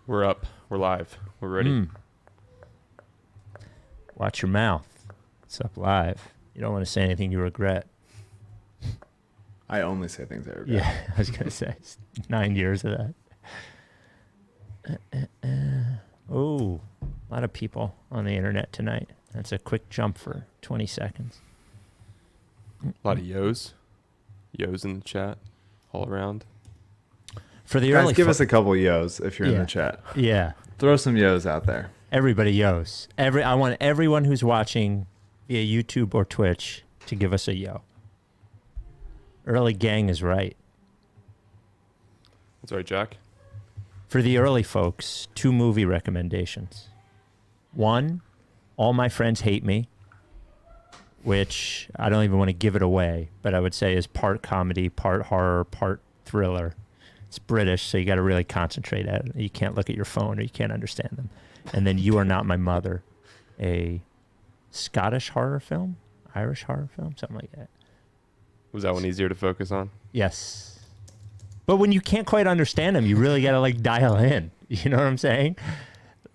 We're up. We're live. We're ready. Watch your mouth. It's up live. You don't want to say anything you regret. I only say things I regret. Yeah, I was going to say. 9 years of that. Oh, a lot of people on the internet tonight. That's a quick jump for 20 seconds. A lot of yos. Yos in the chat all around. For the Guys, early give us a couple yos if you're in the chat. Yeah. Throw some yos out there. Everybody yos. I want everyone who's watching via YouTube or Twitch to give us a yo. Early gang is right. That's right, Jack. For the early folks, 2 movie recommendations. 1, All My Friends Hate Me, which I don't even want to give it away, but I would say is part comedy, part horror, part thriller. It's British, so you got to really concentrate at it. You can't look at your phone or you can't understand them. And then You Are Not My Mother, a Scottish horror film, Irish horror film, something like that. Was that one easier to focus on? Yes. But when you can't quite understand them, you really got to like dial in. You know what I'm saying?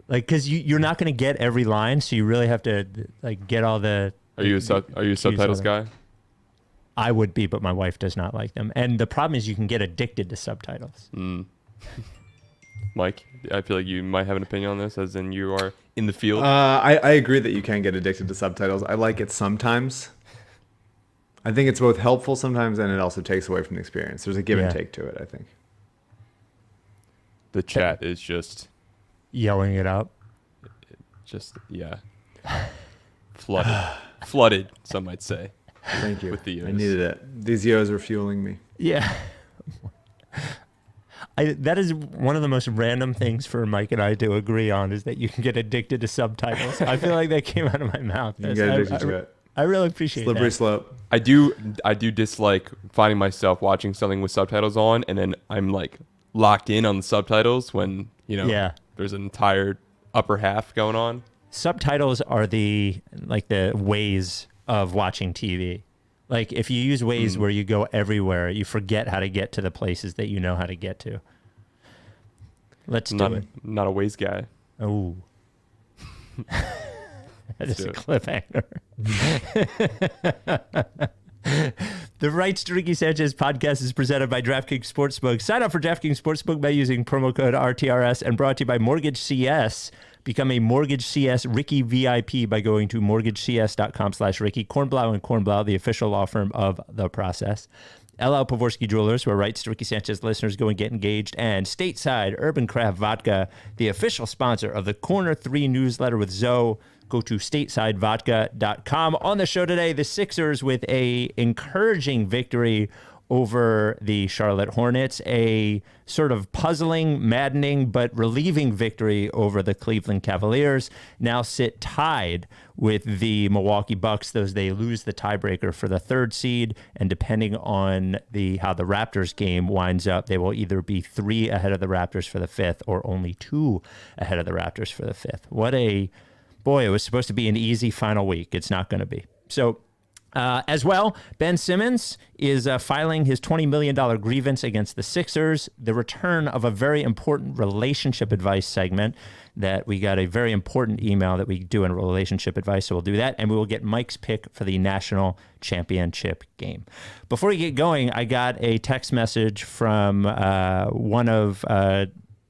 Like, because you're not going to get every line, so you really have to like get all the... Are you a subtitles guy? I would be, but my wife does not like them. And the problem is you can get addicted to subtitles. Mike, I feel like you might have an opinion on this, as in you are in the field. I agree that you can get addicted to subtitles. I like it sometimes. I think it's both helpful sometimes and it also takes away from the experience. There's a give and take to it, I think. The chat is just... Yelling it up. Yeah. Flooded, some might say. Thank you. With the yos. I needed it. These yos are fueling me. Yeah. That is one of the most random things for Mike and I to agree on, is that you can get addicted to subtitles. I feel like that came out of my mouth. You can get addicted to it. I really appreciate that. Slippery slope. I do dislike finding myself watching something with subtitles on, and then I'm like locked in on the subtitles when, there's an entire upper half going on. Subtitles are the ways of watching TV. Like if you use Waze where you go everywhere, you forget how to get to the places that you know how to get to. Let's do it. Not a Waze guy. Oh. That is a cliffhanger. The Rights to Ricky Sanchez podcast is presented by DraftKings Sportsbook. Sign up for DraftKings Sportsbook by using promo code RTRS, and brought to you by MortgageCS. Become a MortgageCS Ricky VIP by going to mortgagecs.com/Ricky. Kornblau and Kornblau, the official law firm of The Process. LL Pavorsky Jewelers, where Rights to Ricky Sanchez listeners go and get engaged. And Stateside Urban Craft Vodka, the official sponsor of the Corner 3 newsletter with Zoe. Go to statesidevodka.com. On the show today, the Sixers with a encouraging victory over the Charlotte Hornets, a sort of puzzling, maddening, but relieving victory over the Cleveland Cavaliers. Now sit tied with the Milwaukee Bucks, though they lose the tiebreaker for the 3rd seed. And depending on how the Raptors game winds up, they will either be 3 ahead of the Raptors for the 5th or only 2 ahead of the Raptors for the 5th. Boy, it was supposed to be an easy final week. It's not going to be. So, as well, Ben Simmons is filing his $20 million grievance against the Sixers. The return of a very important relationship advice segment that we got a very important email that we do in relationship advice. So we'll do that. And we will get Mike's pick for the national championship game. Before we get going, I got a text message from one of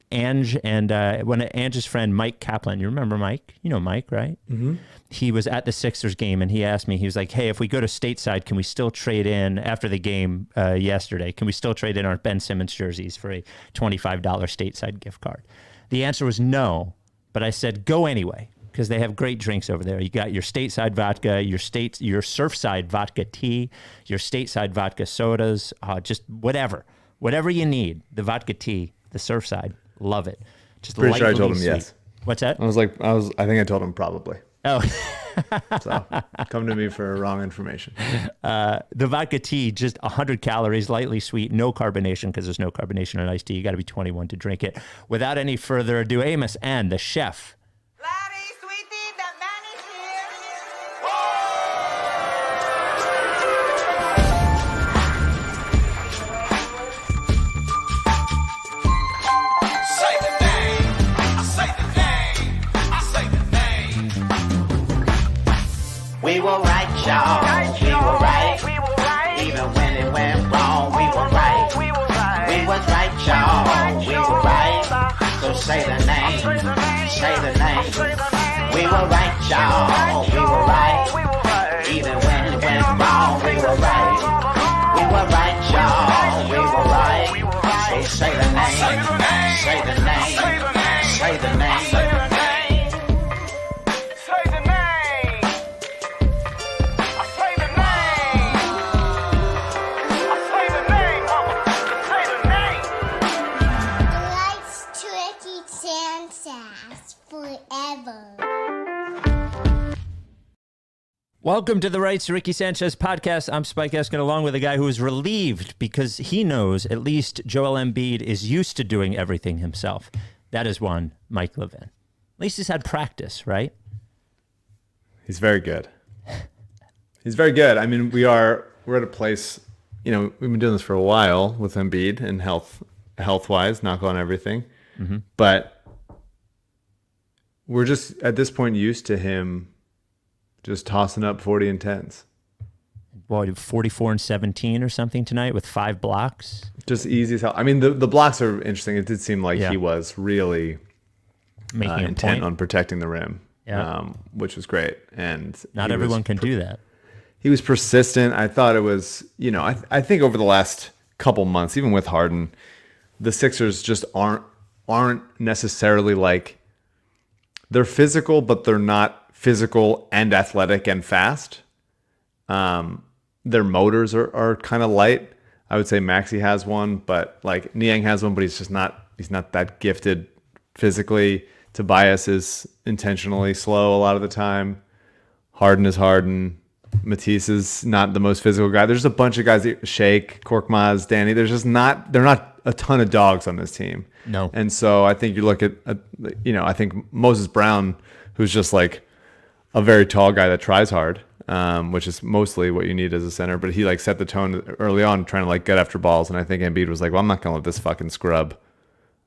Ange and one of Ange's friend, Mike Kaplan. You remember Mike? You know Mike, right? Mm-hmm. He was at the Sixers game, and he asked me, he was like, hey, if we go to stateside, can we still trade in, after the game yesterday, can we still trade in our Ben Simmons jerseys for a $25 stateside gift card? The answer was no, but I said, go anyway, because they have great drinks over there. You got your stateside vodka, your Surfside vodka tea, your stateside vodka sodas, just whatever you need. The vodka tea, the Surfside. Love it. Just pretty sure I told him sweet. yes. What's that? I think I told him probably. Oh. So come to me for wrong information. The vodka tea, just 100 calories, lightly sweet, no carbonation, because there's no carbonation in iced tea. You got to be 21 to drink it. Without any further ado, Amos and the chef. Larry, sweetie, the man is here. Say the name. y'all. We were right. Even when it went wrong, we were right. We was right, y'all. We were right. So say the name. Say the name. We were right, y'all. We were right. Even when it went wrong, we were right. We were right, y'all. We were right. So say the name. Say the name. Say the name. Say the name. Say the name. I say the name. I say the name. Say the name. Rights to Ricky Sanchez forever. Welcome to the Rights to Ricky Sanchez podcast. I'm Spike Eskin, along with a guy who is relieved because he knows at least Joel Embiid is used to doing everything himself. That is one, Mike Levin. At least he's had practice, right? He's very good. He's very good. I mean, we're at a place, we've been doing this for a while with Embiid and health-wise, knock on everything. Mm-hmm. But we're just, at this point, used to him just tossing up 40 and 10s. What, 44 and 17 or something tonight with 5 blocks? Just easy as hell. I mean, the blocks are interesting. It did seem like he was really intent on protecting the rim, which was great. And not everyone can do that. He was persistent. I thought it was, I think over the last couple months, even with Harden, the Sixers just aren't necessarily like, they're physical, but they're not physical and athletic and fast. Their motors are kind of light. I would say Maxey has one, but like Niang has one, but he's not that gifted physically. Tobias is intentionally slow a lot of the time. Harden is Harden. Matisse is not the most physical guy. There's a bunch of guys, Shake, Korkmaz, Danny. They're not a ton of dogs on this team. No. And so I think you look at, I think Moses Brown, who's just like a very tall guy that tries hard, which is mostly what you need as a center. But he like set the tone early on, trying to like get after balls. And I think Embiid was like, well, I'm not going to let this fucking scrub,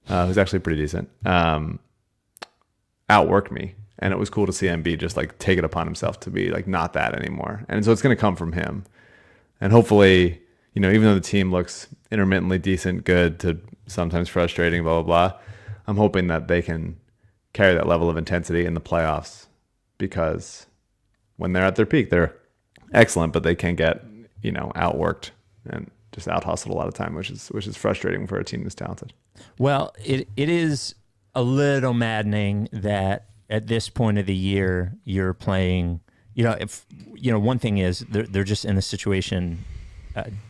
who's actually pretty decent, outwork me. And it was cool to see Embiid just like take it upon himself to be like not that anymore. And so it's going to come from him. And hopefully, even though the team looks intermittently decent, good to sometimes frustrating, blah, blah, blah, I'm hoping that they can carry that level of intensity in the playoffs, because when they're at their peak, they're excellent, but they can get, outworked and just out hustled a lot of time, which is frustrating for a team that's talented. Well, it is a little maddening that at this point of the year you're playing, one thing is they're just in a situation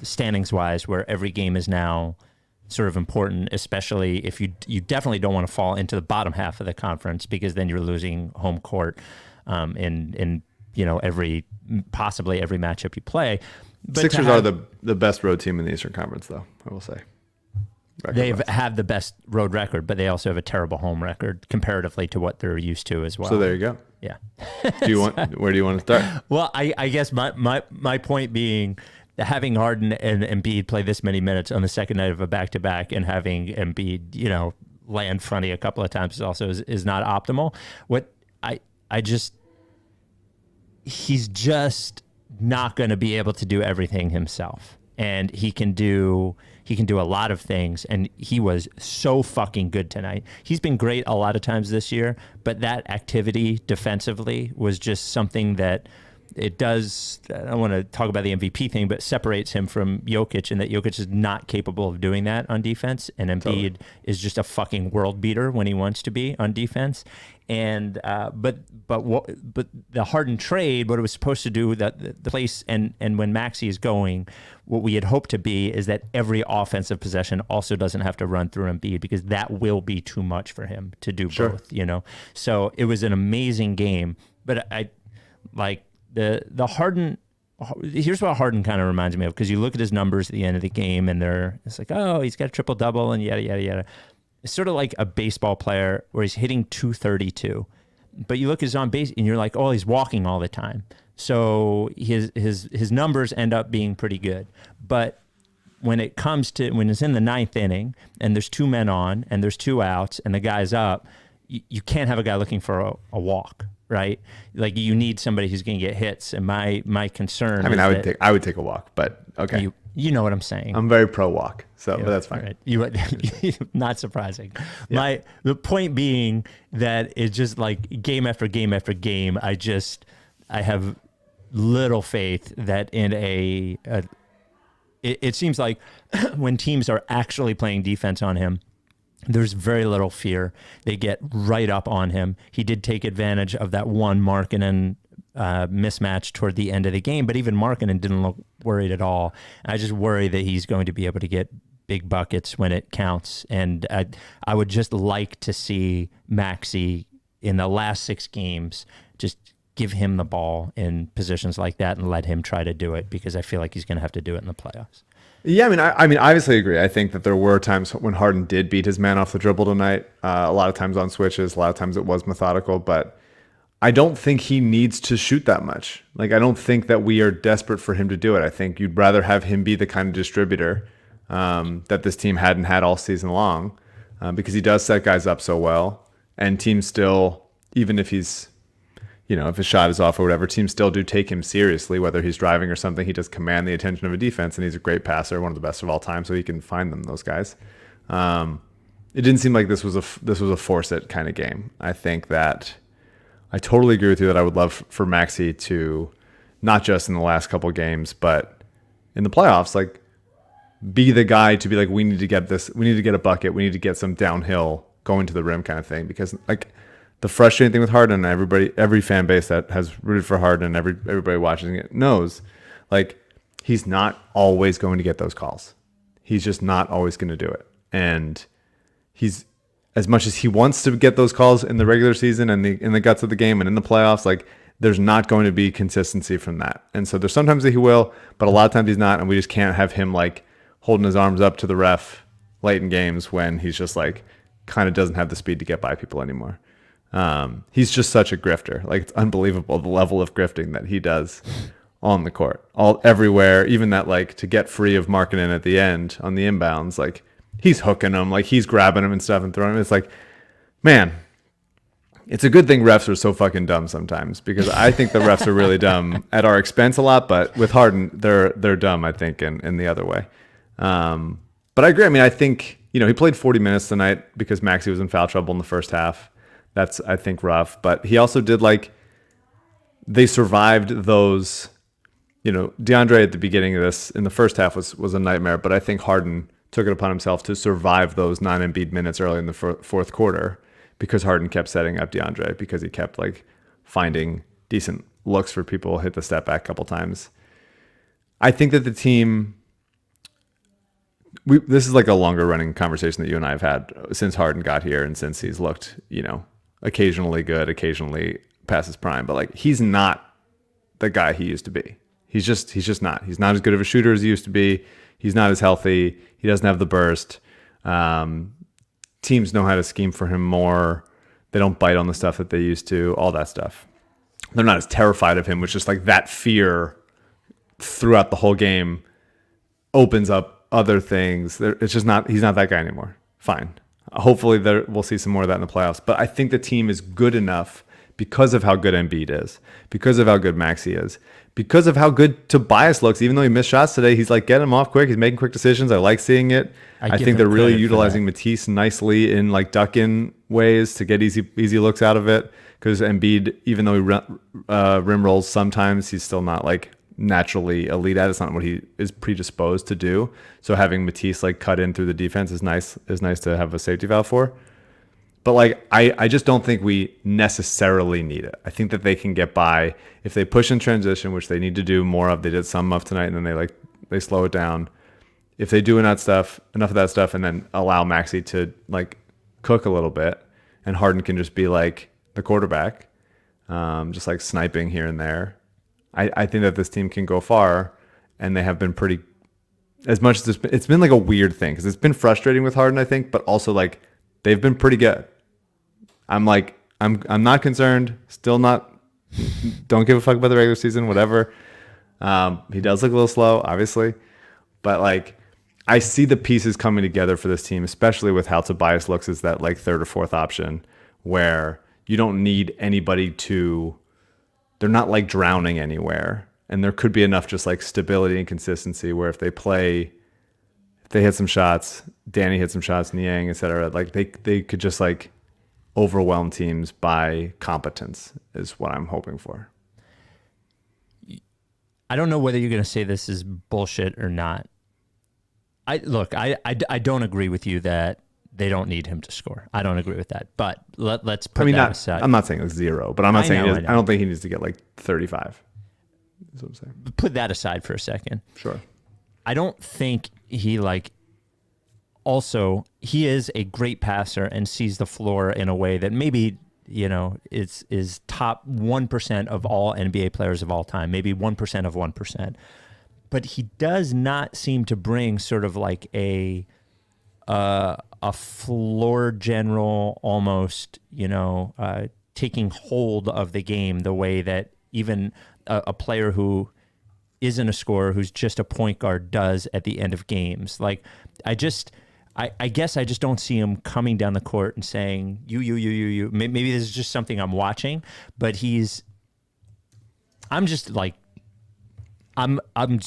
standings wise where every game is now sort of important, especially if you definitely don't want to fall into the bottom half of the conference, because then you're losing home court in possibly every matchup you play. But Sixers are the best road team in the Eastern Conference, though, I will say. They've had the best road record, but they also have a terrible home record comparatively to what they're used to as well. So there you go. Yeah. Where do you want to start? Well, I guess my point being, having Harden and Embiid play this many minutes on the second night of a back-to-back and having Embiid, land fronty a couple of times is not optimal. He's just not going to be able to do everything himself. And he can do a lot of things, and he was so fucking good tonight. He's been great a lot of times this year, but that activity defensively was just something that it does, I don't want to talk about the MVP thing, but separates him from Jokic, and that Jokic is not capable of doing that on defense, and Embiid is just a fucking world beater when he wants to be on defense. And but the Harden trade, what it was supposed to do, the place, and when Maxey is going, what we had hoped to be is that every offensive possession also doesn't have to run through Embiid, because that will be too much for him to do both. So it was an amazing game, but I like the Harden. Here's what Harden kind of reminds me of, because you look at his numbers at the end of the game, and it's like, oh, he's got a triple double and yada yada yada. It's sort of like a baseball player where he's hitting 232, but you look at his on base and you're like, oh, he's walking all the time. So his numbers end up being pretty good. But when it's in the ninth inning and there's 2 men on and there's 2 outs and the guy's up, you can't have a guy looking for a walk, right? Like you need somebody who's going to get hits. And my concern. I mean, is I would take a walk, but okay. You know what I'm saying. I'm very pro walk, so but that's fine. Right. You not surprising. Yeah. The point being that it's just like game after game after game. I have little faith that in it seems like when teams are actually playing defense on him, there's very little fear. They get right up on him. He did take advantage of that one Markkanen mismatch toward the end of the game, but even Markkanen didn't look worried at all. I just worry that he's going to be able to get big buckets when it counts. And I would just like to see Maxey in the last 6 games just give him the ball in positions like that and let him try to do it, because I feel like he's going to have to do it in the playoffs. Yeah, I mean, obviously agree. I think that there were times when Harden did beat his man off the dribble tonight. A lot of times on switches, a lot of times it was methodical, but I don't think he needs to shoot that much. Like, I don't think that we are desperate for him to do it. I think you'd rather have him be the kind of distributor that this team hadn't had all season long, because he does set guys up so well, and teams still, even if he's, if his shot is off or whatever, teams still do take him seriously, whether he's driving or something. He does command the attention of a defense, and he's a great passer, one of the best of all time, so he can find them, those guys. It didn't seem like this was a force it kind of game. I think that I totally agree with you that I would love for Maxey to, not just in the last couple of games, but in the playoffs, like, be the guy to be like, we need to get this, we need to get a bucket, we need to get some downhill going to the rim kind of thing. Because like, the frustrating thing with Harden, every fan base that has rooted for Harden, everybody watching it knows, like, he's not always going to get those calls. He's just not always going to do it. And he's, as much as he wants to get those calls in the regular season and in the guts of the game and in the playoffs, like, there's not going to be consistency from that. And so there's sometimes that he will, but a lot of times he's not, and we just can't have him like holding his arms up to the ref late in games when he's just like kind of doesn't have the speed to get by people anymore. He's just such a grifter. Like, it's unbelievable the level of grifting that he does on the court, everywhere. Even that, like, to get free of Markkanen at the end on the inbounds, like, he's hooking them, like, he's grabbing them and stuff and throwing them. It's like, man, it's a good thing refs are so fucking dumb sometimes, because I think the refs are really dumb at our expense a lot, but with Harden, they're dumb, I think, in the other way. But I agree. I mean, I think, he played 40 minutes tonight because Maxey was in foul trouble in the first half. That's, I think, rough. But he also did, like, they survived those, DeAndre at the beginning of this, in the first half was a nightmare, but I think Harden took it upon himself to survive those non-Embiid minutes early in the fourth quarter, because Harden kept setting up DeAndre, because he kept, like, finding decent looks for people, hit the step back a couple times. I think that the team, this is like a longer running conversation that you and I have had since Harden got here, and since he's looked, occasionally good, occasionally past his prime, but like, he's not the guy he used to be. He's just not. He's not as good of a shooter as he used to be. He's not as healthy. He doesn't have the burst. Teams know how to scheme for him more. They don't bite on the stuff that they used to, all that stuff. They're not as terrified of him, which is like that fear throughout the whole game opens up other things. It's just not, he's not that guy anymore. Fine. Hopefully we'll see some more of that in the playoffs. But I think the team is good enough because of how good Embiid is, because of how good Maxey is, because of how good Tobias looks. Even though he missed shots today, he's like getting them off quick. He's making quick decisions. I like seeing it. I think they're really utilizing Matisse nicely in like duck-in ways to get easy looks out of it. Because Embiid, even though he rim rolls sometimes, he's still not like naturally elite at it. It's not what he is predisposed to do. So having Matisse like cut in through the defense is nice to have a safety valve for. But like, I just don't think we necessarily need it. I think that they can get by if they push in transition, which they need to do more of. They did some of tonight, and then they slow it down. If they do enough of that stuff, and then allow Maxey to like cook a little bit, and Harden can just be like the quarterback, just like sniping here and there. I think that this team can go far, and they have been pretty. As much as it's been like a weird thing, because it's been frustrating with Harden, I think, but also like they've been pretty good. I'm not concerned. Still not. Don't give a fuck about the regular season. Whatever. He does look a little slow, obviously, but like I see the pieces coming together for this team, especially with how Tobias looks as that like third or fourth option, where you don't need anybody to. They're not like drowning anywhere, and there could be enough just like stability and consistency where if they hit some shots, Danny hit some shots, Niang, etc. Like they could just like overwhelm teams by competence is what I'm hoping for. I don't know whether you're going to say this is bullshit or not. I don't agree with you that they don't need him to score. I don't agree with that. But let's put that aside. I'm not saying like 0, but I'm not saying I don't think he needs to get like 35. That's what I'm saying. Put that aside for a second. Sure. I don't think he also, he is a great passer and sees the floor in a way that maybe, is top 1% of all NBA players of all time, maybe 1% of 1%. But he does not seem to bring sort of like a floor general almost, taking hold of the game the way that even a player who isn't a scorer, who's just a point guard, does at the end of games. Like, I guess I just don't see him coming down the court and saying, you. Maybe this is just something I'm watching, but I'm just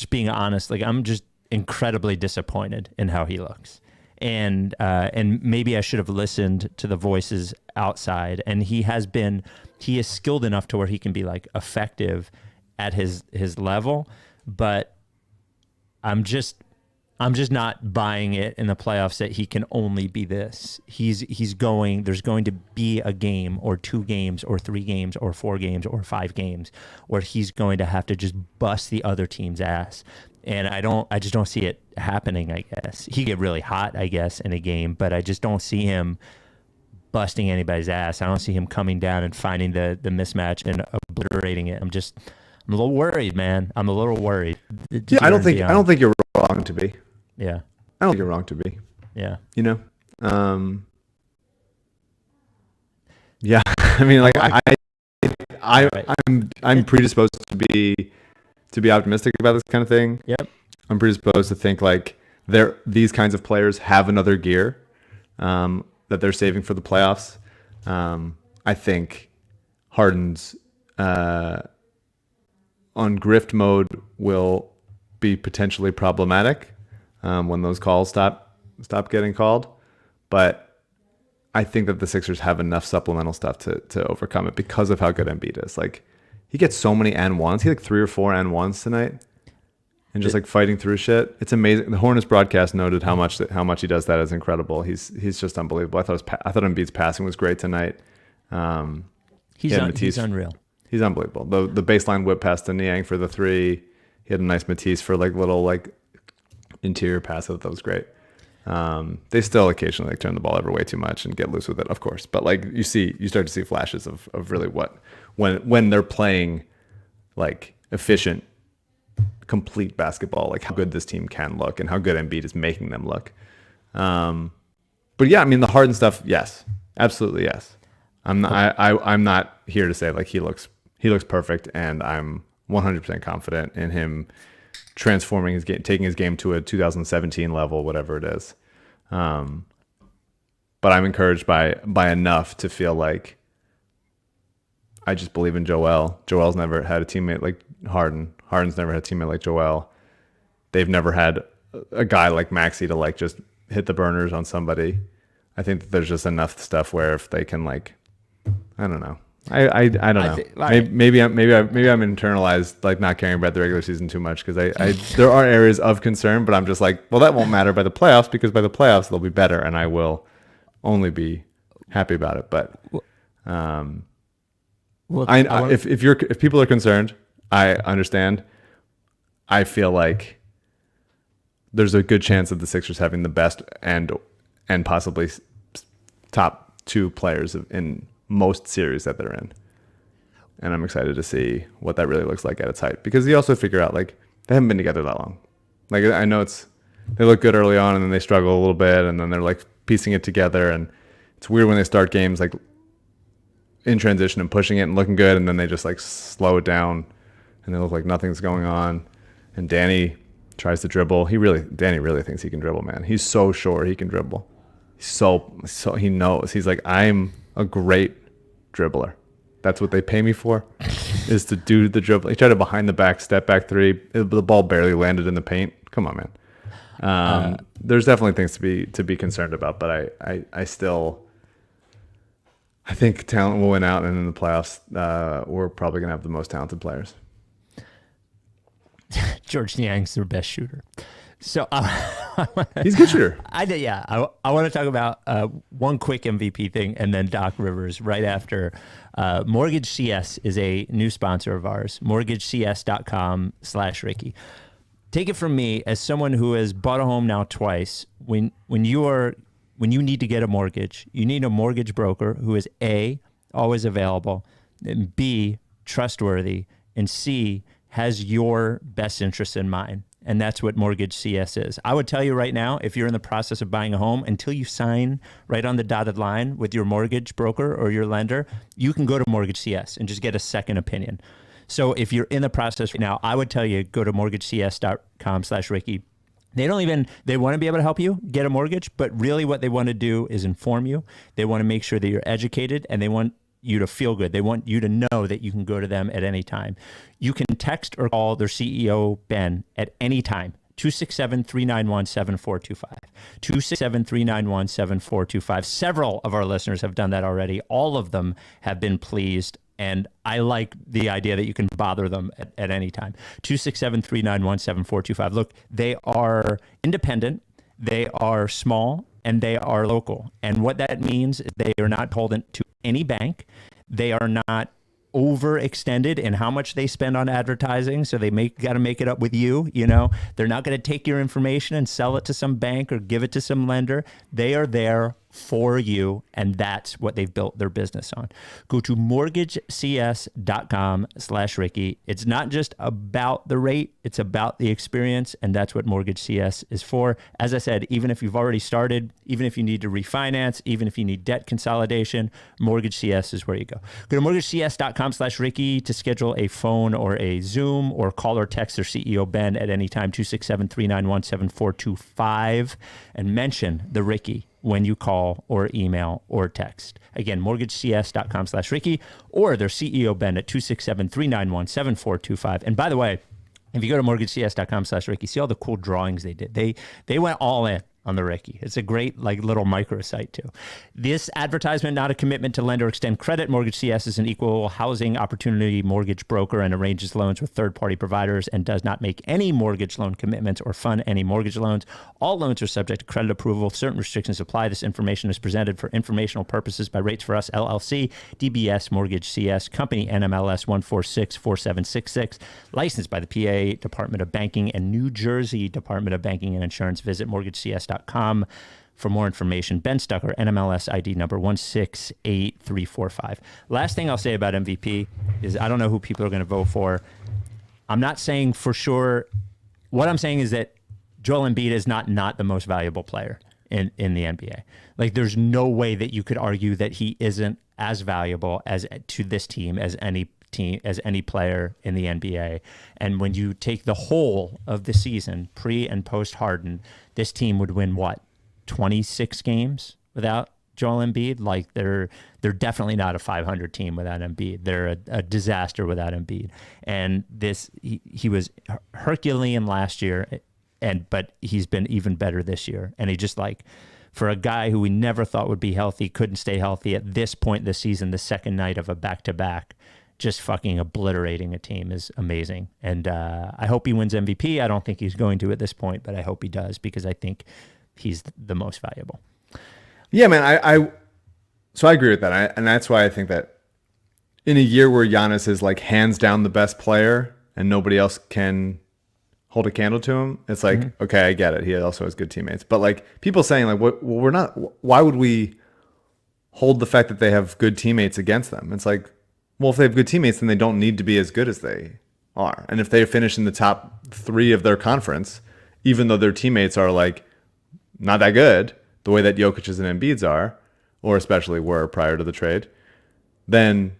being honest. Like, I'm just incredibly disappointed in how he looks. And maybe I should have listened to the voices outside. And he is skilled enough to where he can be like effective at his level, but I'm just not buying it in the playoffs that he can only be this. There's going to be a game or 2 games or 3 games or 4 games or 5 games where he's going to have to just bust the other team's ass. And I just don't see it happening, I guess. He get really hot, I guess, in a game, but I just don't see him busting anybody's ass. I don't see him coming down and finding the mismatch and obliterating it. I'm a little worried, man. I'm a little worried. Yeah, I don't think you're wrong to be. Yeah. I don't think you're wrong to be. Yeah. Yeah. I mean, like I'm predisposed to be optimistic about this kind of thing. Yep. I'm predisposed to think like these kinds of players have another gear that they're saving for the playoffs. I think Harden's on grift mode will be potentially problematic when those calls stop getting called. But I think that the Sixers have enough supplemental stuff to overcome it because of how good Embiid is. Like, he gets so many and ones. He had like 3 or 4 and ones tonight, and just like fighting through shit. It's amazing. The Hornets broadcast noted how much he does that is incredible. He's just unbelievable. I thought Embiid's passing was great tonight. He's unreal. He's unbelievable. The baseline whip pass to Niang for the 3. He had a nice Matisse for like little like interior pass. I thought that was great. They still occasionally like turn the ball over way too much and get loose with it, of course. But like you start to see flashes of really what when they're playing like efficient, complete basketball, like how good this team can look and how good Embiid is making them look. But yeah, I mean the Harden stuff, yes, absolutely yes. I'm not here to say like he looks perfect, and I'm 100% confident in him transforming his game, taking his game to a 2017 level, whatever it is. But I'm encouraged by enough to feel like I just believe in Joel. Joel's never had a teammate like Harden. Harden's never had a teammate like Joel. They've never had a guy like Maxey to like just hit the burners on somebody. I think that there's just enough stuff where if they can like, I don't know. I don't know. Maybe I'm internalized, like not caring about the regular season too much because I there are areas of concern, but I'm just like, well, that won't matter by the playoffs because by the playoffs they'll be better, and I will only be happy about it. But if people are concerned, I understand. I feel like there's a good chance of the Sixers having the best and possibly top 2 players in most series that they're in. And I'm excited to see what that really looks like at its height, because you also figure out like they haven't been together that long. Like I know they look good early on and then they struggle a little bit and then they're like piecing it together, and it's weird when they start games like in transition and pushing it and looking good, and then they just like slow it down and they look like nothing's going on. And Danny tries to dribble. Danny really thinks he can dribble, man. He's so sure he can dribble. So he knows. He's like, I'm a great dribbler. That's what they pay me for, is to do the dribble. He tried a behind the back step back three. The ball barely landed in the paint. Come on, man. There's definitely things to be concerned about, but I think talent will win out, and in the playoffs, we're probably gonna have the most talented players. George Niang's their best shooter. So he's a good shooter. I want to talk about one quick MVP thing, and then Doc Rivers right after. MortgageCS is a new sponsor of ours. MortgageCS.com/Ricky. Take it from me, as someone who has bought a home now twice. When you need to get a mortgage, you need a mortgage broker who is A, always available, and B, trustworthy, and C, has your best interest in mind. And that's what MortgageCS is. I would tell you right now, if you're in the process of buying a home, until you sign right on the dotted line with your mortgage broker or your lender, you can go to MortgageCS and just get a second opinion. So if you're in the process right now, I would tell you, go to MortgageCS.com/Ricky. They want to be able to help you get a mortgage, but really what they want to do is inform you. They want to make sure that you're educated, and they want you to feel good. They want you to know that you can go to them at any time. You can text or call their CEO, Ben, at any time. 267-391-7425. 267-391-7425. Several of our listeners have done that already. All of them have been pleased. And I like the idea that you can bother them at any time. 267-391-7425. Look, they are independent, they are small, and they are local. And what that means is they are not beholden to any bank. They are not overextended in how much they spend on advertising, so they got to make it up with you. They're not going to take your information and sell it to some bank or give it to some lender. They are there for you, and that's what they've built their business on. Go to mortgagecs.com/Ricky. It's not just about the rate, it's about the experience, and that's what MortgageCS is for. As I said, even if you've already started, even if you need to refinance, even if you need debt consolidation, MortgageCS is where you go. Go to mortgagecs.com/Ricky to schedule a phone or a Zoom, or call or text their CEO, Ben, at any time, 267-391-7425, and mention the Ricky when you call or email or text. Again, mortgagecs.com/Ricky, or their CEO, Ben, at 267-391-7425. And by the way, if you go to mortgagecs.com/Ricky, see all the cool drawings they did. They went all in on the Ricky. It's a great little microsite too. This advertisement, not a commitment to lend or extend credit. MortgageCS is an equal housing opportunity mortgage broker and arranges loans with third-party providers and does not make any mortgage loan commitments or fund any mortgage loans. All loans are subject to credit approval. Certain restrictions apply. This information is presented for informational purposes by Rates for Us, LLC, DBS MortgageCS, Company NMLS 1464766, licensed by the PA Department of Banking and New Jersey Department of Banking and Insurance. Visit mortgagecs.com for more information. Ben Stucker, NMLS ID number 168345. Last thing I'll say about MVP is I don't know who people are going to vote for. I'm not saying for sure. What I'm saying is that Joel Embiid is not the most valuable player in the NBA. There's no way that you could argue that he isn't as valuable as to this team as any player in the NBA. And when you take the whole of the season, pre and post Harden, this team would win 26 games without Joel Embiid? They're definitely not a 500 team without Embiid. They're a disaster without Embiid. And he was Herculean last year, but he's been even better this year. And he just for a guy who we never thought would be healthy, couldn't stay healthy at this point in the season, the second night of a back-to-back, just fucking obliterating a team is amazing. And I hope he wins MVP. I don't think he's going to at this point, but I hope he does, because I think he's the most valuable. Yeah, man. So I agree with that. And that's why I think that in a year where Giannis is hands down the best player and nobody else can hold a candle to him, it's okay, I get it. He also has good teammates. But people saying we're not, why would we hold the fact that they have good teammates against them? It's well, if they have good teammates, then they don't need to be as good as they are. And if they finish in the top 3 of their conference, even though their teammates are not that good, the way that Jokic's and Embiid's are, or especially were prior to the trade, then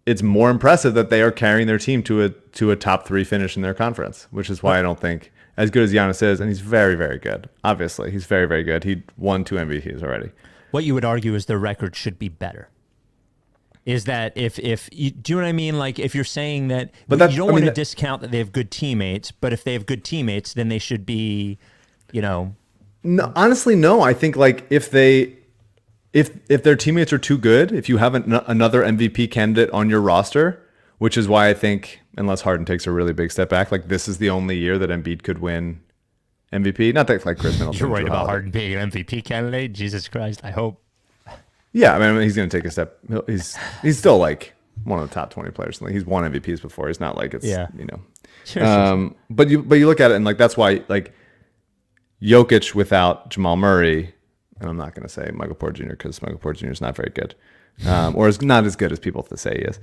it's more impressive that they are carrying their team to a top 3 finish in their conference, which is why I don't think, as good as Giannis is, and he's very, very good. Obviously, he's very, very good. He won 2 MVPs already. What you would argue is their record should be better Is that if you, do you know what I mean? Like if you're saying that, But you don't want to discount that they have good teammates, but if they have good teammates, then they should be, No, honestly, no. I think like if their teammates are too good, if you have another MVP candidate on your roster, which is why I think unless Harden takes a really big step back, like this is the only year that Embiid could win MVP. Not that like Chris Middleton. You're worried about Harden being an MVP candidate? Jesus Christ, I hope. Yeah, I mean he's going to take a step. He's still like one of the top 20 players. Like he's won MVPs before. He's not like it's Sure. But you look at it and like that's why like Jokic without Jamal Murray, and I'm not going to say Michael Porter Jr. because Michael Porter Jr. is not very good, or is not as good as people say he is.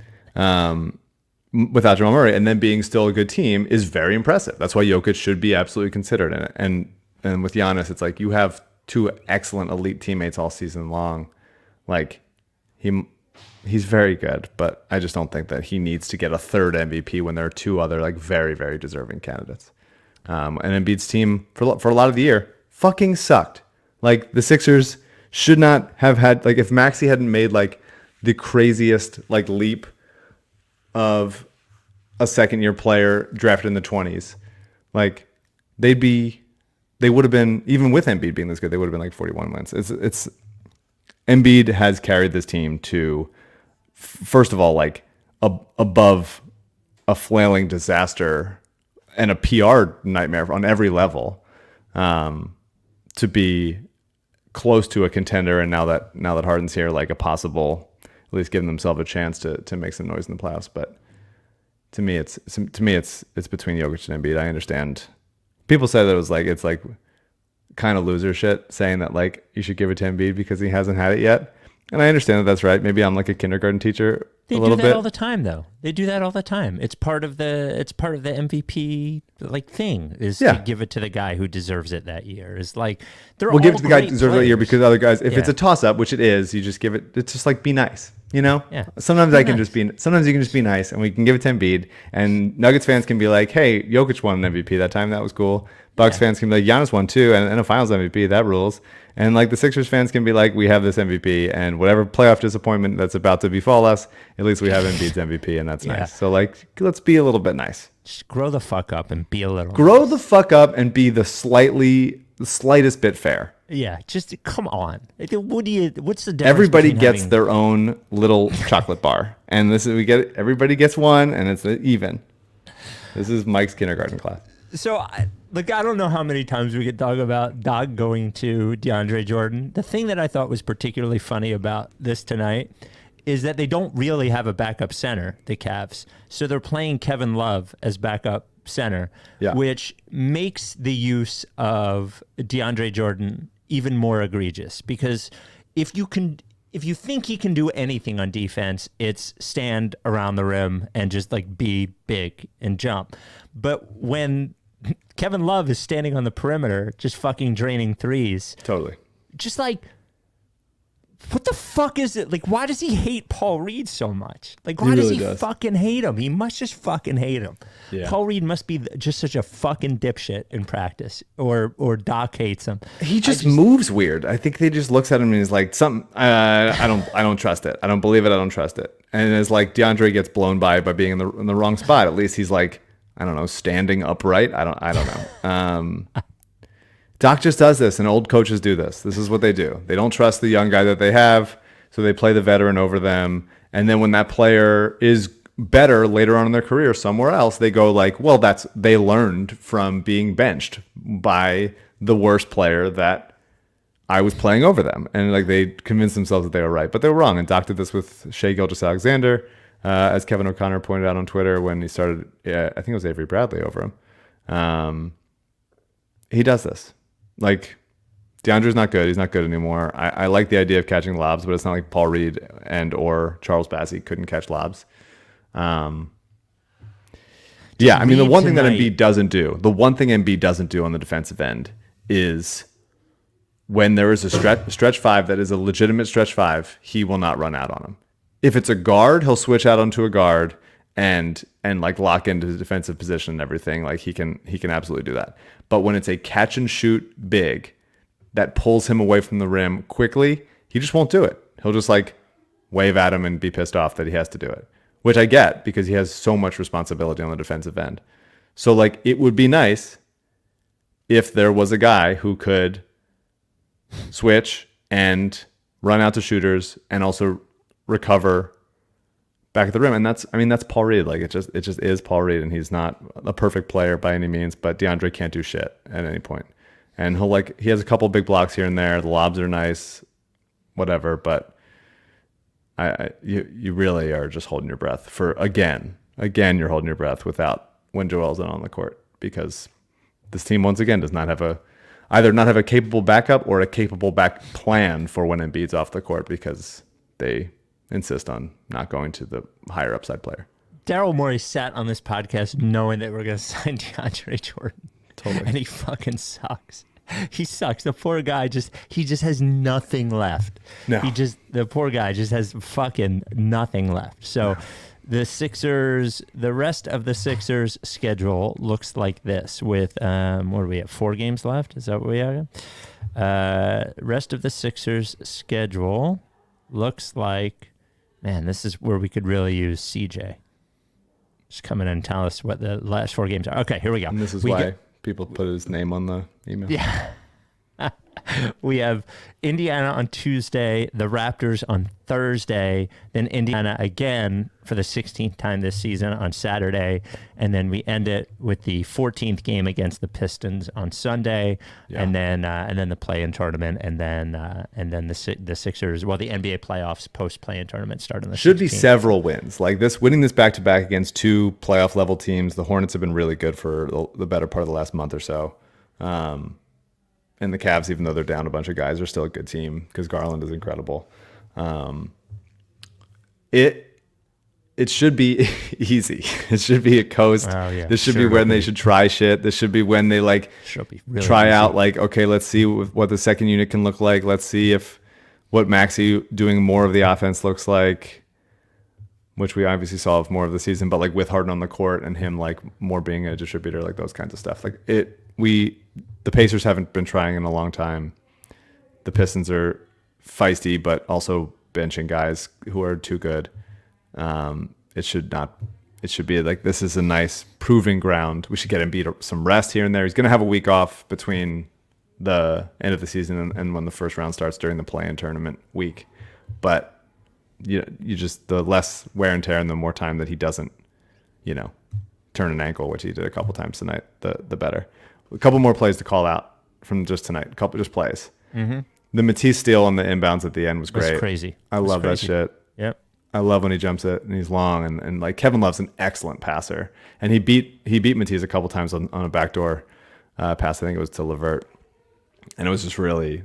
Without Jamal Murray, and then being still a good team is very impressive. That's why Jokic should be absolutely considered in it. And with Giannis, it's like you have two excellent elite teammates all season long. Like he's very good, but I just don't think that he needs to get a third MVP when there are two other like very, very deserving candidates. And Embiid's team for a lot of the year fucking sucked. Like the Sixers should not have had, like if Maxey hadn't made like the craziest like leap of a second year player drafted in the 20s, like they would have been, even with Embiid being this good, they would have been like 41 wins. It's Embiid has carried this team to, first of all, like above a flailing disaster and a PR nightmare on every level, to be close to a contender. And now that Harden's here, like a possible, at least giving themselves a chance to make some noise in the playoffs. But to me, it's between Jokic and Embiid. I understand. People say that it's like kind of loser shit saying that like you should give it to Embiid because he hasn't had it yet. And I understand that that's right. Maybe I'm like a kindergarten teacher. They do that all the time, though. They do that all the time. It's part of the MVP like thing is to give it to the guy who deserves it that year. Is like we'll give it to the guy who deserves it that year because other guys. If it's a toss up, which it is, you just give it. It's just like be nice, you know. Yeah. Sometimes Sometimes you can just be nice, and we can give it to Embiid. And Nuggets fans can be like, "Hey, Jokic won an MVP that time. That was cool." Bucks fans can be like, Giannis won too, and a Finals MVP. That rules. And like the Sixers fans can be like, we have this MVP, and whatever playoff disappointment that's about to befall us, at least we have Embiid's MVP, and that's nice. So like, let's be a little bit nice. Just grow the fuck up and be a little. Grow the fuck up and be the slightest bit fair. Yeah, just come on. What's the difference? Everybody gets their own little chocolate bar, and everybody gets one, and it's even. This is Mike's kindergarten class. So, I don't know how many times we could talk about Dog going to DeAndre Jordan. The thing that I thought was particularly funny about this tonight is that they don't really have a backup center, the Cavs. So they're playing Kevin Love as backup center, which makes the use of DeAndre Jordan even more egregious. Because if you think he can do anything on defense, it's stand around the rim and just like be big and jump. But when Kevin Love is standing on the perimeter, just fucking draining threes. Totally. Just like, what the fuck is it? Like, why does he hate Paul Reed so much? Like, why does he fucking hate him? He must just fucking hate him. Yeah. Paul Reed must be just such a fucking dipshit in practice, or Doc hates him. He just moves weird. I think he just looks at him and he's like, I don't trust it. I don't believe it. I don't trust it. And it's like DeAndre gets blown by being in the wrong spot. At least he's like, I don't know, standing upright. I don't know. Doc just does this, and old coaches do this. This is what they do. They don't trust the young guy that they have, so they play the veteran over them. And then when that player is better later on in their career somewhere else, they go like, well, they learned from being benched by the worst player that I was playing over them. And like they convinced themselves that they were right, but they were wrong. And Doc did this with Shai Gilgeous-Alexander. As Kevin O'Connor pointed out on Twitter when he started, I think it was Avery Bradley over him. He does this. Like, DeAndre's not good. He's not good anymore. I like the idea of catching lobs, but it's not like Paul Reed or Charles Bassey couldn't catch lobs. I mean, the one thing that Embiid doesn't do on the defensive end is when there is a stretch five that is a legitimate stretch five, he will not run out on him. If it's a guard, he'll switch out onto a guard and like lock into the defensive position and everything. Like he can absolutely do that. But when it's a catch and shoot big that pulls him away from the rim quickly, he just won't do it. He'll just like wave at him and be pissed off that he has to do it, which I get because he has so much responsibility on the defensive end. So like it would be nice if there was a guy who could switch and run out to shooters and also recover back at the rim. And that's Paul Reed. Like it just is Paul Reed, and he's not a perfect player by any means, but DeAndre can't do shit at any point. And he has a couple big blocks here and there. The lobs are nice, whatever, but you really are just holding your breath for again you're holding your breath when Joel's not on the court, because this team once again does not have either not have a capable backup or a capable back plan for when Embiid's off the court, because they insist on not going to the higher upside player. Daryl Morey sat on this podcast knowing that we're going to sign DeAndre Jordan. Totally. And he fucking sucks. He sucks. The poor guy just has nothing left. No. The poor guy just has fucking nothing left. So the rest of the Sixers schedule looks like this with, what do we have? 4 games left? Is that what we have? Rest of the Sixers schedule looks like, man, this is where we could really use CJ. Just come in and tell us what the last 4 games are. Okay, here we go. And this is why people put his name on the email. Yeah. We have Indiana on Tuesday, the Raptors on Thursday, then Indiana again for the 16th time this season on Saturday, and then we end it with the 14th game against the Pistons on Sunday, and then the play-in tournament, and then the Sixers. Well, the NBA playoffs post-play-in tournament start on the 16th. Should be several wins like this. Winning this back-to-back against 2 playoff level teams. The Hornets have been really good for the better part of the last month or so. And the Cavs, even though they're down a bunch of guys, are still a good team because Garland is incredible. It should be easy. It should be a coast. Oh, yeah. This should be when they should try shit. This should be when they really try out okay, let's see what the second unit can look like. Let's see what Maxey doing more of the offense looks like, which we obviously saw more of the season, but with Harden on the court and him more being a distributor, those kinds of stuff. The Pacers haven't been trying in a long time. The Pistons are feisty, but also benching guys who are too good. It should be this is a nice proving ground. We should get Embiid some rest here and there. He's going to have a week off between the end of the season and when the first round starts during the play-in tournament week. But you just, the less wear and tear and the more time that he doesn't, turn an ankle, which he did a couple times tonight, the better. A couple more plays to call out from just tonight. A couple just plays. Mm-hmm. The Matisse steal on the inbounds at the end was great. That's crazy. I love that shit. Yep. I love when he jumps it and he's long and Kevin Love's an excellent passer, and he beat Matisse a couple times on a backdoor pass. I think it was to LeVert, and it was just really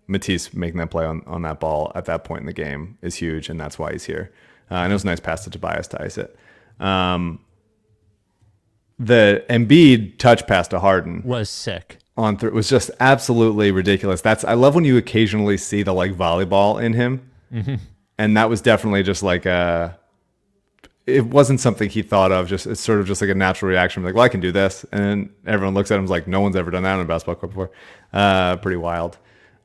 Matisse making that play on that ball at that point in the game is huge, and that's why he's here. And it was a nice pass to Tobias to ice it. The Embiid touch pass to Harden was sick. It was just absolutely ridiculous. I love when you occasionally see the volleyball in him, and that was definitely just it wasn't something he thought of. It's sort of just a natural reaction. Well, I can do this, and then everyone looks at him no one's ever done that on a basketball court before. Pretty wild.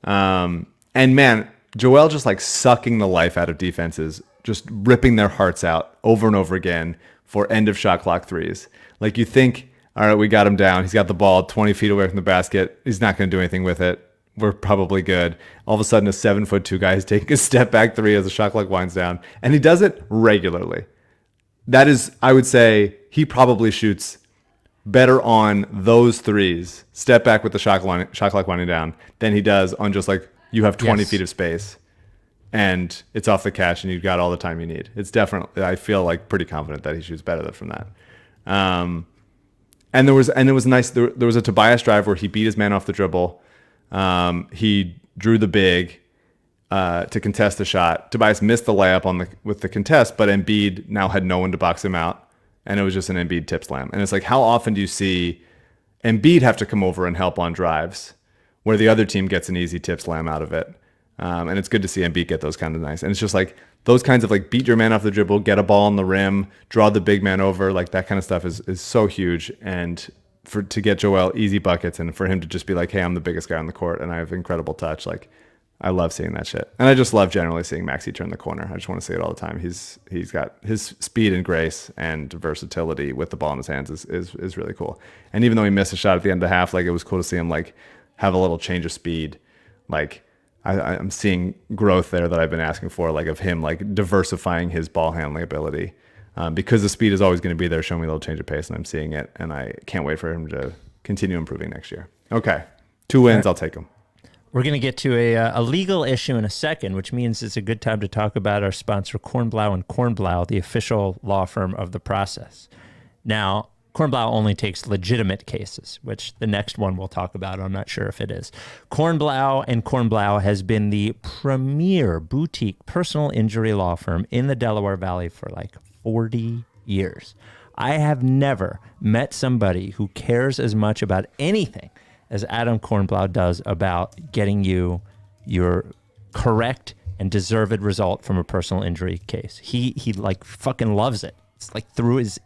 And man, Joel just sucking the life out of defenses, just ripping their hearts out over and over again for end of shot clock threes. You think, all right, we got him down. He's got the ball 20 feet away from the basket. He's not going to do anything with it. We're probably good. All of a sudden, a 7'2" guy is taking a step back three as the shot clock winds down, and he does it regularly. That is, I would say, he probably shoots better on those threes, step back with the shot clock winding down, than he does on just you have 20 feet of space, and it's off the cash, and you've got all the time you need. It's definitely, I feel pretty confident that he shoots better from that. And it was nice. There was a Tobias drive where he beat his man off the dribble. He drew the big to contest the shot. Tobias missed the layup with the contest, but Embiid now had no one to box him out, and it was just an Embiid tip slam. And it's how often do you see Embiid have to come over and help on drives where the other team gets an easy tip slam out of it? And it's good to see Embiid get those kind of nice. And it's just those kinds of beat your man off the dribble, get a ball on the rim, draw the big man over, that kind of stuff is so huge. And to get Joel easy buckets and for him to just be hey, I'm the biggest guy on the court and I have incredible touch. I love seeing that shit. And I just love generally seeing Maxey turn the corner. I just want to see it all the time. He's got his speed and grace and versatility with the ball in his hands is really cool. And even though he missed a shot at the end of the half, like it was cool to see him like have a little change of speed. Like I'm seeing growth there that I've been asking for, like of him like diversifying his ball handling ability. Because the speed is always going to be there, showing me a little change of pace, and I'm seeing it, and I can't wait for him to continue improving next year. Okay, 2 wins, I'll take them. We're going to get to a legal issue in a second, which means it's a good time to talk about our sponsor, Kornblau and Kornblau, the official law firm of the process. Now, Kornblau only takes legitimate cases, which the next one we'll talk about, I'm not sure if it is. Kornblau and Kornblau has been the premier boutique personal injury law firm in the Delaware Valley for like 40 years. I have never met somebody who cares as much about anything as Adam Kornblau does about getting you your correct and deserved result from a personal injury case. He like fucking loves it. It's like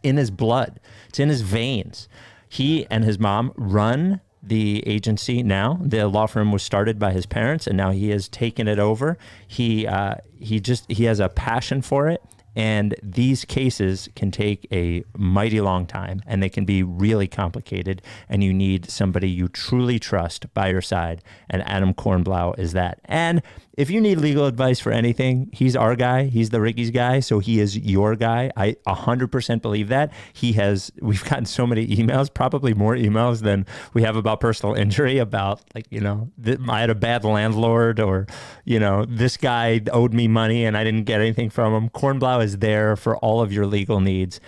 in his blood. It's in his veins. He and his mom run the agency now. The law firm was started by his parents, and now he has taken it over. He has a passion for it. And these cases can take a mighty long time, and they can be really complicated, and you need somebody you truly trust by your side, and Adam Kornblau is that. And if you need legal advice for anything, he's our guy. He's the Ricky's guy, so he is your guy. I 100% believe that. We've gotten so many emails, probably more emails than we have about personal injury, about like, I had a bad landlord, or, this guy owed me money and I didn't get anything from him. Kornblau is there for all of your legal needs.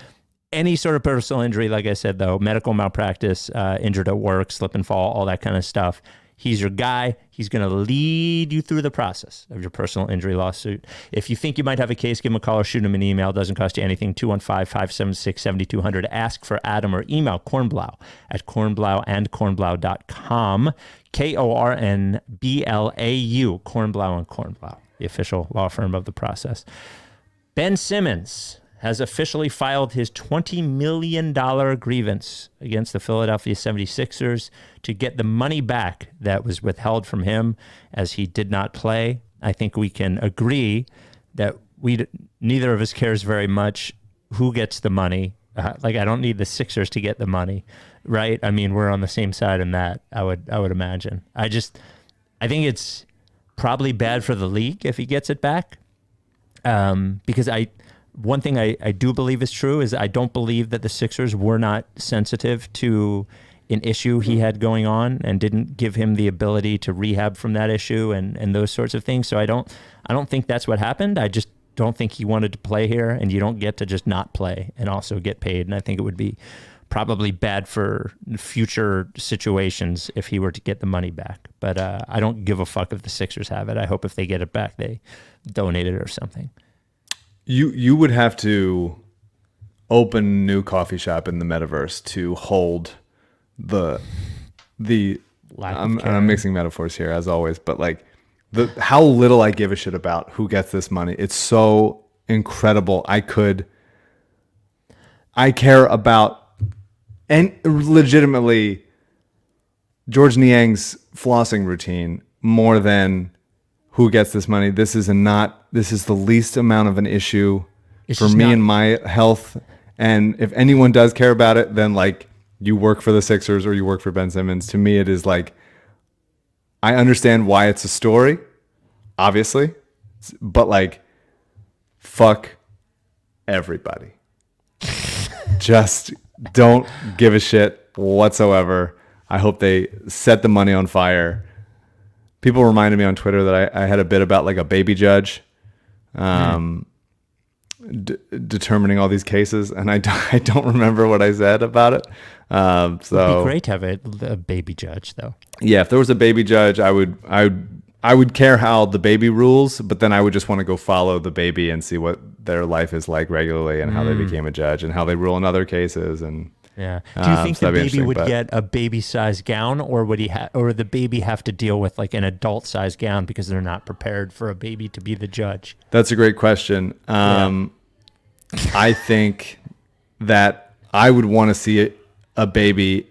Any sort of personal injury, like I said, though, medical malpractice, injured at work, slip and fall, all that kind of stuff. He's your guy. He's going to lead you through the process of your personal injury lawsuit. If you think you might have a case, give him a call or shoot him an email. It doesn't cost you anything. 215-576-7200. Ask for Adam or email Kornblau at kornblauandkornblau.com. Kornblau, Kornblau and Kornblau, the official law firm of the process. Ben Simmons has officially filed his $20 million grievance against the Philadelphia 76ers to get the money back that was withheld from him as he did not play. I think we can agree that neither of us cares very much who gets the money. I don't need the Sixers to get the money, right? I mean, we're on the same side in that, I would imagine. I think it's probably bad for the league if he gets it back. Because one thing I do believe is true is I don't believe that the Sixers were not sensitive to an issue he had going on and didn't give him the ability to rehab from that issue and those sorts of things. So I don't think that's what happened. I just don't think he wanted to play here, and you don't get to just not play and also get paid. And I think it would be probably bad for future situations if he were to get the money back. But I don't give a fuck if the Sixers have it. I hope if they get it back, they donate it or something. You would have to open a new coffee shop in the metaverse to hold the I'm mixing metaphors here as always, but like how little I give a shit about who gets this money. It's so incredible. I care about, and legitimately, George Niang's flossing routine more than who gets this money. This is the least amount of an issue for me and my health. And if anyone does care about it, then like you work for the Sixers or you work for Ben Simmons. To me, it is like, I understand why it's a story, obviously, but like, fuck everybody. Just don't give a shit whatsoever. I hope they set the money on fire. People reminded me on Twitter that I had a bit about like a baby judge determining all these cases, and I don't remember what I said about it. So it'd be great to have a baby judge, though. Yeah, if there was a baby judge, I would care how the baby rules, but then I would just want to go follow the baby and see what their life is like regularly and how they became a judge and how they rule in other cases. And yeah, do you think the baby would get a baby-sized gown, or would or the baby have to deal with like an adult-sized gown because they're not prepared for a baby to be the judge? That's a great question. I think that I would want to see a baby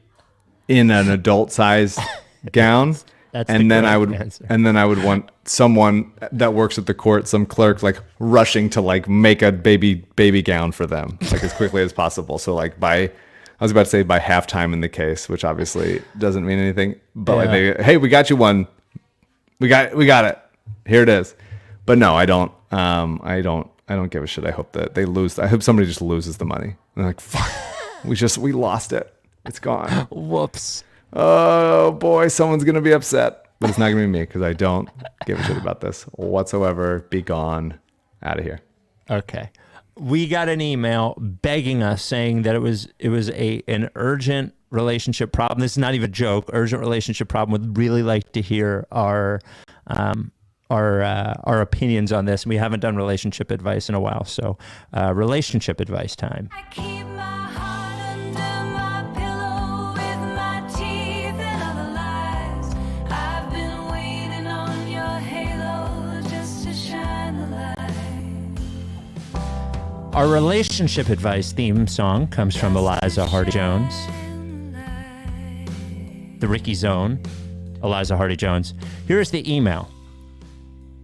in an adult-sized gown, That's and the then correct answer. and then I would want someone that works at the court, some clerk, like rushing to like make a baby gown for them like as quickly as possible. So like I was about to say by halftime in the case, which obviously doesn't mean anything, but like hey, we got you one, we got it, here it is. But no, I don't give a shit. I hope that they lose. I hope somebody just loses the money. And they're like, fuck, we lost it. It's gone. Whoops. Oh boy, someone's gonna be upset, but it's not gonna be me because I don't give a shit about this whatsoever. Be gone, out of here. Okay, we got an email begging us, saying that it was an urgent relationship problem. This is not even a joke. Urgent relationship problem. Would really like to hear our opinions on this. We haven't done relationship advice in a while, so relationship advice time. I keep my heart under my pillow with my teeth and other lies. I've been waiting on your halo just to shine the light. Our relationship advice theme song comes from Eliza Hardy Jones. The Ricky Zone, Eliza Hardy Jones. Here's the email.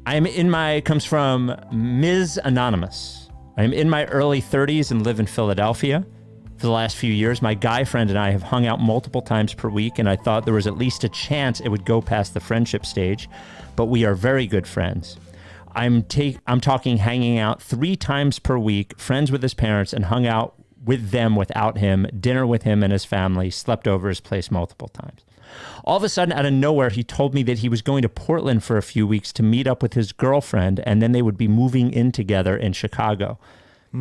Comes from Ms. Anonymous. I'm in my early 30s and live in Philadelphia. For the last few years, my guy friend and I have hung out multiple times per week, and I thought there was at least a chance it would go past the friendship stage, but we are very good friends. I'm talking hanging out 3 times per week, friends with his parents, and hung out with them without him, dinner with him and his family, slept over his place multiple times. All of a sudden, out of nowhere, he told me that he was going to Portland for a few weeks to meet up with his girlfriend, and then they would be moving in together in Chicago.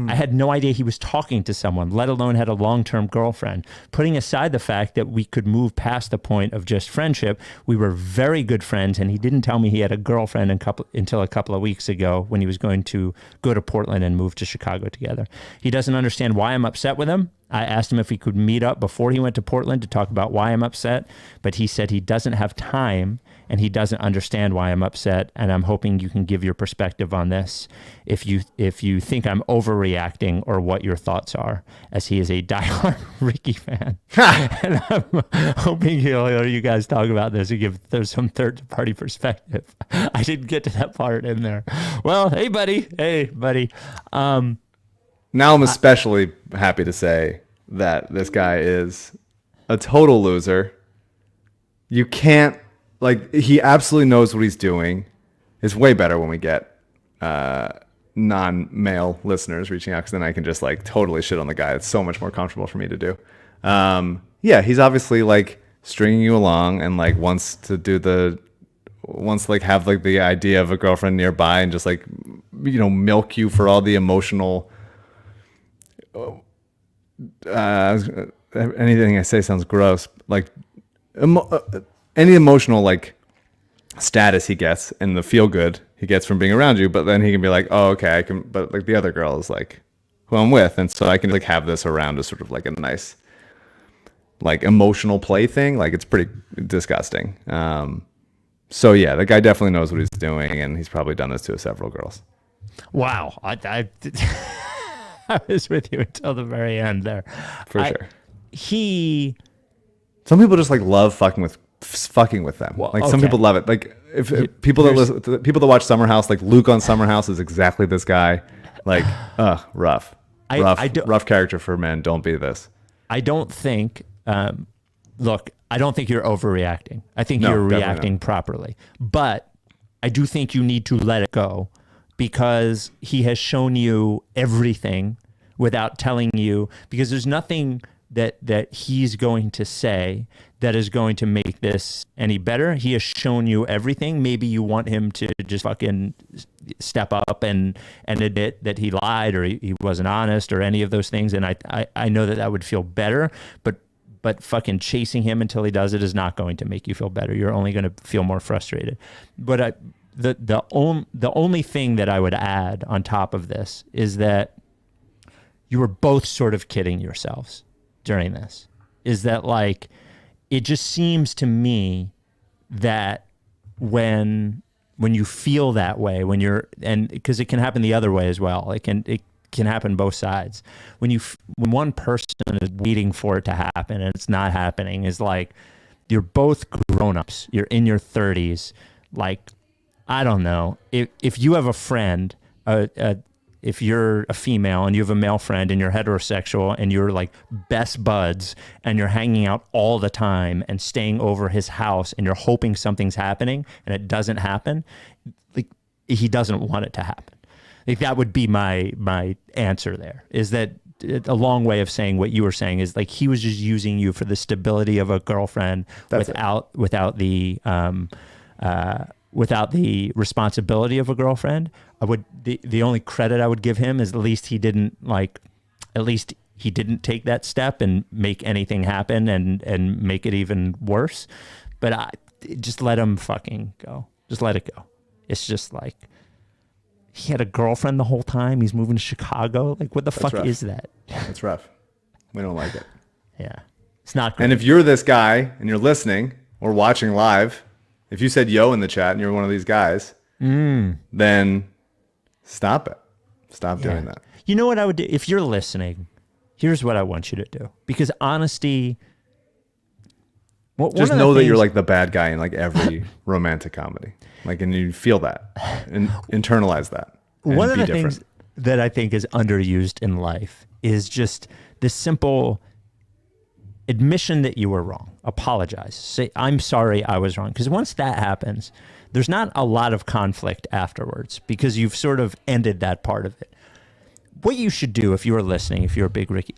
I had no idea he was talking to someone, let alone had a long-term girlfriend. Putting aside the fact that we could move past the point of just friendship, we were very good friends, and he didn't tell me he had a girlfriend until a couple of weeks ago when he was going to go to Portland and move to Chicago together. He doesn't understand why I'm upset with him. I asked him if we could meet up before he went to Portland to talk about why I'm upset, but he said he doesn't have time and he doesn't understand why I'm upset, and I'm hoping you can give your perspective on this if you think I'm overreacting or what your thoughts are, as he is a diehard Ricky fan. And I'm hoping he'll hear you guys talk about this and give there's some third-party perspective. I didn't get to that part in there. Well, hey, buddy. Now I'm especially happy to say that this guy is a total loser. You can't, like, he absolutely knows what he's doing. It's way better when we get non-male listeners reaching out, because then I can just like totally shit on the guy. It's so much more comfortable for me to do. Yeah, he's obviously like stringing you along and like wants like have like the idea of a girlfriend nearby and just like, you know, milk you for all the emotional. Anything I say sounds gross. Like any emotional like status he gets and the feel good he gets from being around you, but then he can be like, oh, okay, I can. But like the other girl is like who I'm with, and so I can like have this around as sort of like a nice like emotional play thing. Like it's pretty disgusting. So yeah, the guy definitely knows what he's doing, and he's probably done this to several girls. Wow, I was with you until the very end there. For sure. Some people just like love fucking with them. Well, like some people love it. Like if people that watch Summer House, like Luke on Summer House is exactly this guy. Like, rough character for men. Don't be this. I don't think. Look, I don't think you're overreacting. I think you're reacting properly. But I do think you need to let it go, because he has shown you everything without telling you, because there's nothing that he's going to say that is going to make this any better. He has shown you everything. Maybe you want him to just fucking step up and admit that he lied or he wasn't honest or any of those things. And I know that would feel better, but fucking chasing him until he does it is not going to make you feel better. You're only going to feel more frustrated. But the only thing that I would add on top of this is that you were both sort of kidding yourselves during this. Is that like, it just seems to me that when you feel that way, and because it can happen the other way as well. It can happen both sides. When one person is waiting for it to happen and it's not happening, is like, You're both grown-ups. You're in your 30s. Like, I don't know. If you have a friend, if you're a female and you have a male friend and you're heterosexual and you're like best buds and you're hanging out all the time and staying over his house and you're hoping something's happening and it doesn't happen, like, he doesn't want it to happen. Like, that would be my answer there, is that a long way of saying what you were saying is like he was just using you for the stability of a girlfriend without the responsibility of a girlfriend. The only credit I would give him is at least he didn't take that step and make anything happen and make it even worse. But just let him fucking go. Just let it go. It's just like, he had a girlfriend the whole time. He's moving to Chicago. Like, what the fuck rough. is that? It's rough. We don't like it. Yeah. It's not good. And if you're this guy and you're listening or watching live, if you said yo in the chat and you're one of these guys, then stop it. Stop doing that. You know what I would do? If you're listening, here's what I want you to do. Because honesty... Just know that you're like the bad guy in like every romantic comedy. Like, and you feel that and internalize that. One of the things that I think is underused in life is just this simple admission that you were wrong. Apologize. Say, I'm sorry I was wrong. Because once that happens, there's not a lot of conflict afterwards because you've sort of ended that part of it. What you should do if you're listening, if you're a big Ricky,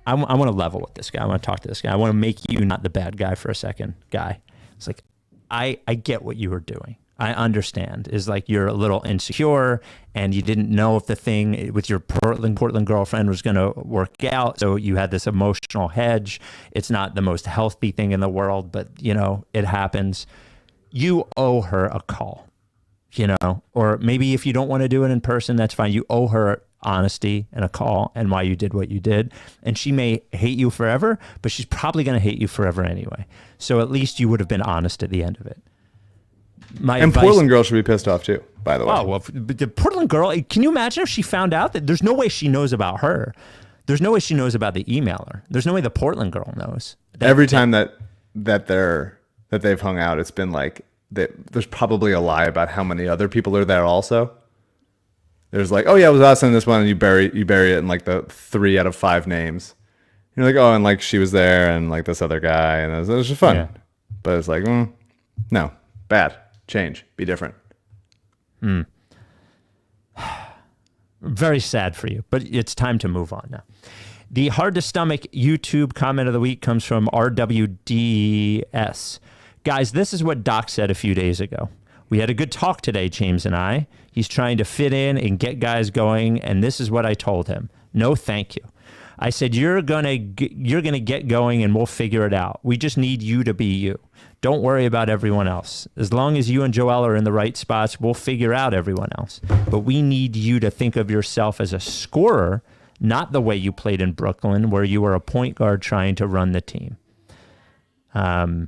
I want to level with this guy. I want to talk to this guy. I want to make you not the bad guy for a second, guy. It's like, I get what you were doing. I understand. Is like you're a little insecure and you didn't know if the thing with your Portland girlfriend was going to work out. So you had this emotional hedge. It's not the most healthy thing in the world, but you know, it happens. You owe her a call, you know, or maybe if you don't want to do it in person, that's fine. You owe her honesty and a call and why you did what you did. And she may hate you forever, but she's probably going to hate you forever anyway. So at least you would have been honest at the end of it. Portland girl should be pissed off too, by the way. Oh, well, the Portland girl, can you imagine if she found out that there's no way she knows about her? There's no way she knows about the emailer. There's no way the Portland girl knows. Every time that they've hung out, it's been like there's probably a lie about how many other people are there also. There's like, oh yeah, it was us in this one, and you bury it in like the 3 out of 5 names. You're like, oh, and like she was there, and like this other guy, and it was just fun. Yeah. But it's like, no, bad. Change. Be different. Very sad for you, but it's time to move on now. The hard to stomach YouTube comment of the week comes from RWDS. Guys, this is what Doc said a few days ago. We had a good talk today, James and I. He's trying to fit in and get guys going, and this is what I told him. No, thank you. I said, you're gonna get going and we'll figure it out. We just need you to be you. Don't worry about everyone else. As long as you and Joel are in the right spots, we'll figure out everyone else. But we need you to think of yourself as a scorer, not the way you played in Brooklyn, where you were a point guard trying to run the team. Well,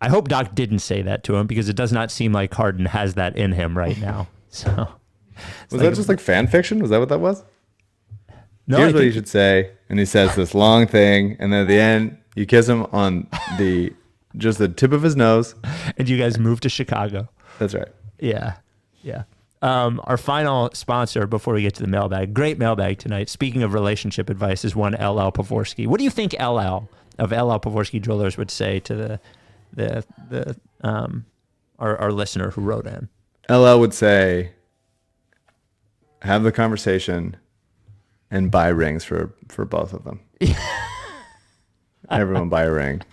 I hope Doc didn't say that to him because it does not seem like Harden has that in him right now. So, was that just like fan fiction? Was that what that was? No, here's what he should say, and he says this long thing, and then at the end, you kiss him on just the tip of his nose, and you guys move to Chicago. That's right. Yeah. Our final sponsor before we get to the mailbag, great mailbag tonight. Speaking of relationship advice, is one LL Pavorsky. What do you think LL of LL Pavorsky Jewelers would say to our listener who wrote in? LL would say, have the conversation and buy rings for both of them. Everyone buy a ring.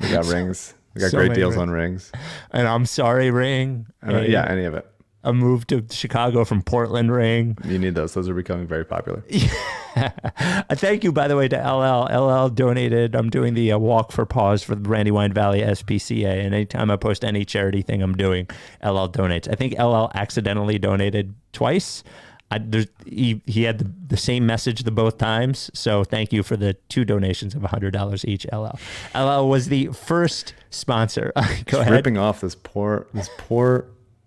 We got rings. We got great deals on rings. And I'm sorry ring. Yeah, any of it. A move to Chicago from Portland ring. You need those. Those are becoming very popular. Thank you, by the way, to LL. LL donated. I'm doing the Walk for Pause for the Brandywine Valley SPCA. And anytime I post any charity thing I'm doing, LL donates. I think LL accidentally donated twice. He had the same message the both times. So thank you for the 2 donations of $100 each, LL. LL was the first sponsor. Go ahead. Ripping off this poor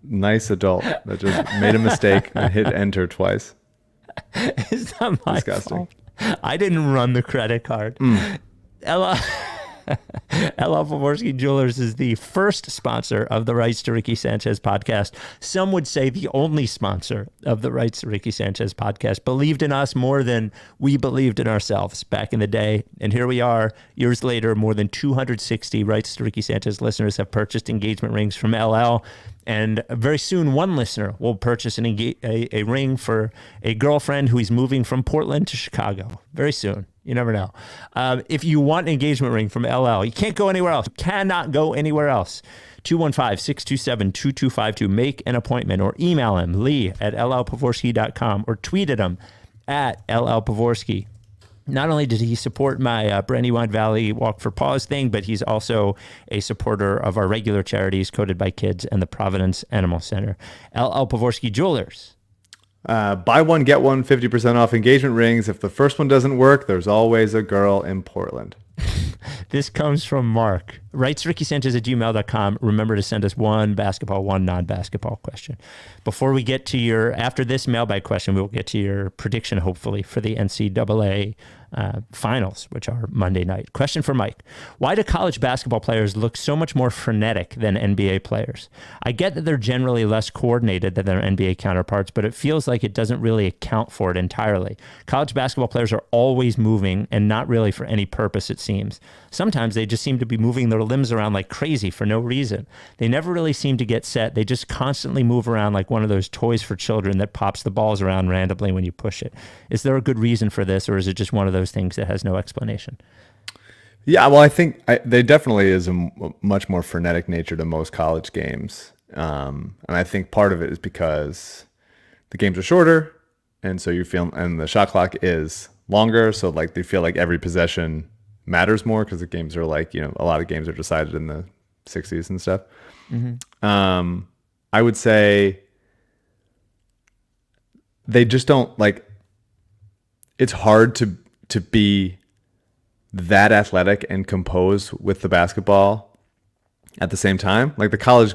nice adult that just made a mistake and hit enter twice. It's not my fault. I didn't run the credit card. LL LL Pavorsky Jewelers is the first sponsor of the Rights to Ricky Sanchez podcast. Some would say the only sponsor of the Rights to Ricky Sanchez podcast. Believed in us more than we believed in ourselves back in the day. And here we are, years later, more than 260 Rights to Ricky Sanchez listeners have purchased engagement rings from LL. And very soon, one listener will purchase a ring for a girlfriend who is moving from Portland to Chicago. Very soon. You never know. If you want an engagement ring from LL, you can't go anywhere else. You cannot go anywhere else. 215-627-2252. Make an appointment or email him, lee@llpavorsky.com, or tweet at him @llpavorsky. Not only did he support my Brandywine Valley Walk for Paws thing, but he's also a supporter of our regular charities, Coded by Kids and the Providence Animal Center. LL Pavorsky Jewelers. Buy one, get one, 50% off engagement rings. If the first one doesn't work, there's always a girl in Portland. This comes from Mark. RightsRickySanchez@gmail.com. Remember to send us one basketball, one non-basketball question. Before we get to after this mailbag question, we will get to your prediction, hopefully, for the NCAA finals, which are Monday night. Question for Mike. Why do college basketball players look so much more frenetic than NBA players? I get that they're generally less coordinated than their NBA counterparts, but it feels like it doesn't really account for it entirely. College basketball players are always moving and not really for any purpose, it seems. Sometimes they just seem to be moving their limbs around like crazy for no reason. They never really seem to get set. They just constantly move around like one of those toys for children that pops the balls around randomly when you push it. Is there a good reason for this, or is it just one of those things that has no explanation? Yeah, well, I think there definitely is a much more frenetic nature to most college games. And I think part of it is because the games are shorter, and so you feel, and the shot clock is longer, so like they feel like every possession matters more because the games are like, a lot of games are decided in the 60s and stuff. Mm-hmm. I would say they just don't like, it's hard to be that athletic and composed with the basketball at the same time. Like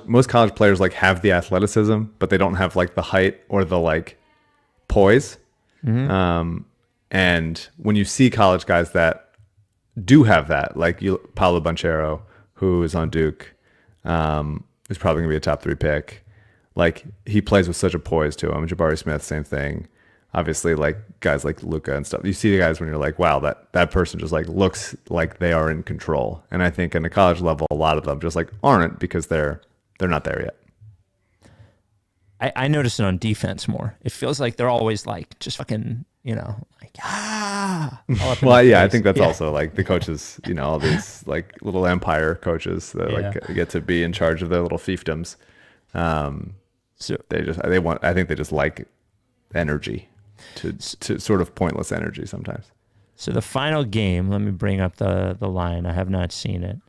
most college players like have the athleticism, but they don't have like the height or the like poise. Mm-hmm. And when you see college guys that do have that, like Paolo Banchero, who is on Duke, is probably gonna be a top 3 pick. Like he plays with such a poise to him. Jabari Smith, same thing. Obviously, like guys like Luka and stuff. You see the guys when you're like, wow, that person just like looks like they are in control. And I think in the college level, a lot of them just like aren't because they're not there yet. I notice it on defense more. It feels like they're always like just fucking, like Well, yeah, I think that's also like the coaches, all these like little empire coaches that like get to be in charge of their little fiefdoms. So I think they just like energy. To sort of pointless energy sometimes. So the final game, let me bring up the line. I have not seen it.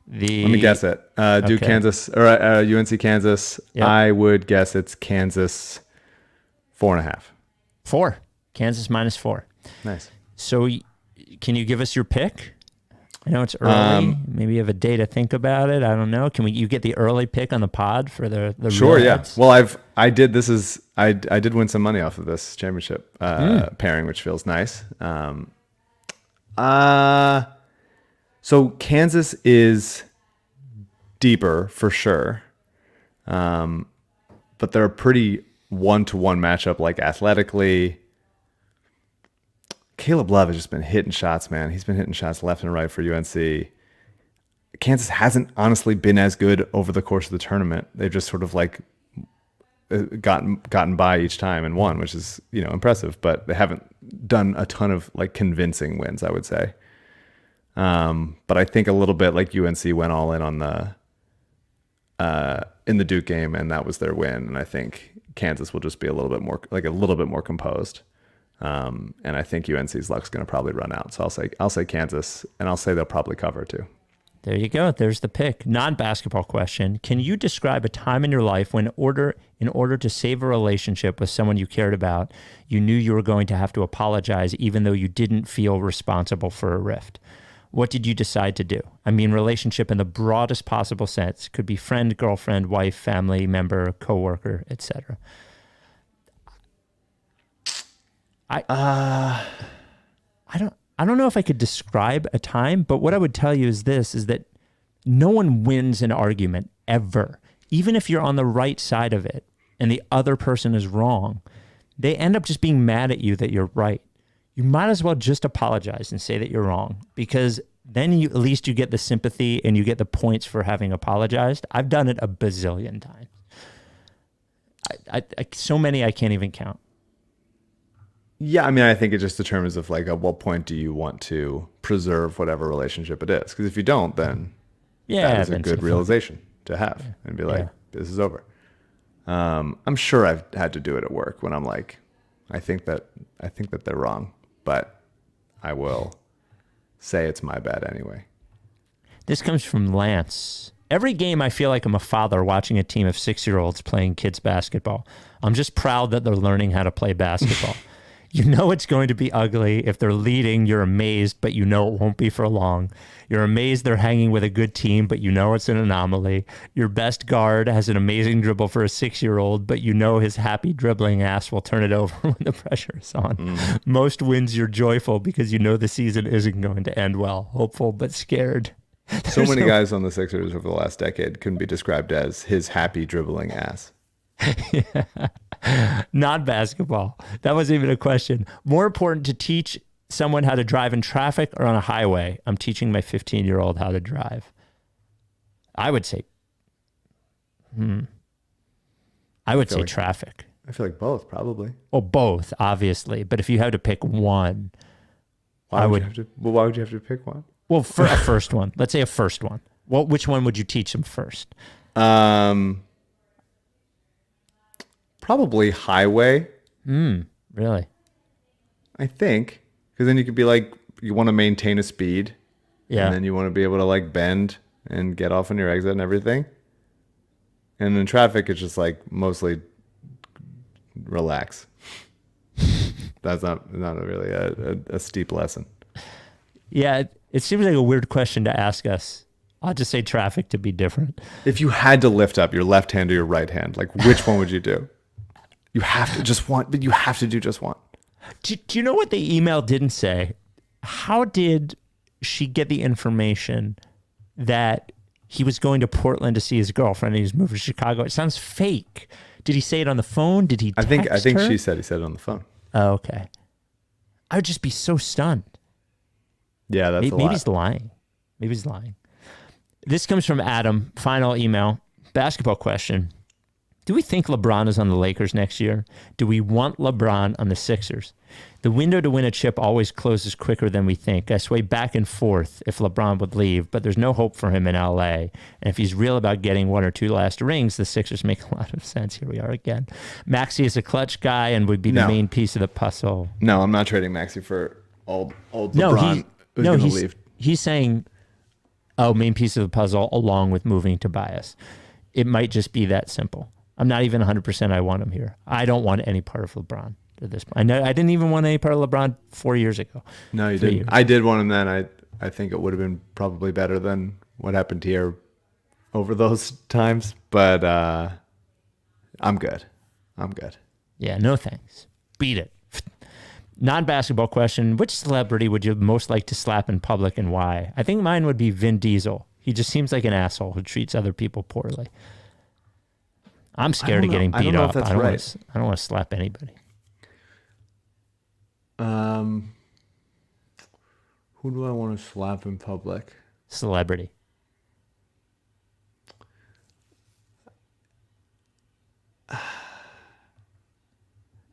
Let me guess it. Duke, Kansas, or UNC, Kansas. Yep. I would guess it's Kansas 4.5. 4. Kansas -4. Nice. So can you give us your pick? I know it's early. Maybe you have a day to think about it. I don't know. You get the early pick on the pod for the sure, yeah. Well, I did win some money off of this championship pairing, which feels nice. So Kansas is deeper for sure. But they're a pretty 1-to-1 matchup, like athletically. Caleb Love has just been hitting shots, man. He's been hitting shots left and right for UNC. Kansas hasn't honestly been as good over the course of the tournament. They've just sort of like gotten by each time and won, which is, impressive, but they haven't done a ton of like convincing wins, I would say. But I think a little bit like UNC went all in on in the Duke game, and that was their win. And I think Kansas will just be a little bit more composed. And I think UNC's luck's going to probably run out. So I'll say Kansas, and I'll say they'll probably cover too. There you go. There's the pick. Non-basketball question. Can you describe a time in your life when in order to save a relationship with someone you cared about, you knew you were going to have to apologize even though you didn't feel responsible for a rift? What did you decide to do? I mean, relationship in the broadest possible sense. Could be friend, girlfriend, wife, family member, coworker, etc. I don't know if I could describe a time, but what I would tell you is this, is that no one wins an argument ever. Even if you're on the right side of it and the other person is wrong, they end up just being mad at you that you're right. You might as well just apologize and say that you're wrong, because then at least you get the sympathy and you get the points for having apologized. I've done it a bazillion times. So many I can't even count. Yeah, I mean, I think it just determines of like at what point do you want to preserve whatever relationship it is. Because if you don't, then that is a good realization to have and be like, this is over. I'm sure I've had to do it at work when I'm like, I think that they're wrong, but I will say it's my bad anyway. This comes from Lance. Every game I feel like I'm a father watching a team of 6-year-olds playing kids basketball. I'm just proud that they're learning how to play basketball. You know it's going to be ugly. If they're leading, you're amazed, but you know it won't be for long. You're amazed they're hanging with a good team, but you know it's an anomaly. Your best guard has an amazing dribble for a 6-year-old, but you know his happy dribbling ass will turn it over when the pressure is on. Most wins you're joyful because you know the season isn't going to end well. Hopeful, but scared. So many guys on the Sixers over the last decade can be described as his happy dribbling ass. Not basketball. That wasn't even a question. More important to teach someone how to drive in traffic or on a highway. I'm teaching my 15-year-old how to drive. I would say, traffic. I feel like both, probably. Well, both, obviously. But if you had to pick one, why would you have to pick one? Well, for a first one. Let's say a first one. Well, which one would you teach them first? Probably highway. Really? I think. Because then you could be like, you want to maintain a speed. Yeah. And then you want to be able to like bend and get off on your exit and everything. And in traffic, it's just like mostly relax. That's not really a steep lesson. Yeah, it seems like a weird question to ask us. I'll just say traffic to be different. If you had to lift up your left hand or your right hand, like which one would you do? You have to just one, but you have to do just one. Do you know what the email didn't say? How did she get the information that he was going to Portland to see his girlfriend and he was moving to Chicago? It sounds fake. Did he say it on the phone? Did he text I think her? he said it on the phone. Oh, okay. I would just be so stunned. Yeah, that's maybe he's lying. Maybe he's lying. This comes from Adam. Final email. Basketball question. Do we think LeBron is on the Lakers next year? Do we want LeBron on the Sixers? The window to win a chip always closes quicker than we think. I sway back and forth if LeBron would leave, but there's no hope for him in LA. And if he's real about getting one or two last rings, the Sixers make a lot of sense. Here we are again. Maxey is a clutch guy and would be the main piece of the puzzle. No, I'm not trading Maxey for old LeBron. He's saying, main piece of the puzzle along with moving Tobias. It might just be that simple. I'm not even 100% I want him here. I don't want any part of LeBron at this point. I didn't even want any part of LeBron 4 years ago. No, you didn't. I did want him then. I think it would have been probably better than what happened here over those times. But I'm good. Yeah, no thanks. Beat it. Non-basketball question. Which celebrity would you most like to slap in public and why? I think mine would be Vin Diesel. He just seems like an asshole who treats other people poorly. I'm scared of getting beat up. I don't want to slap anybody. Who do I want to slap in public? Celebrity.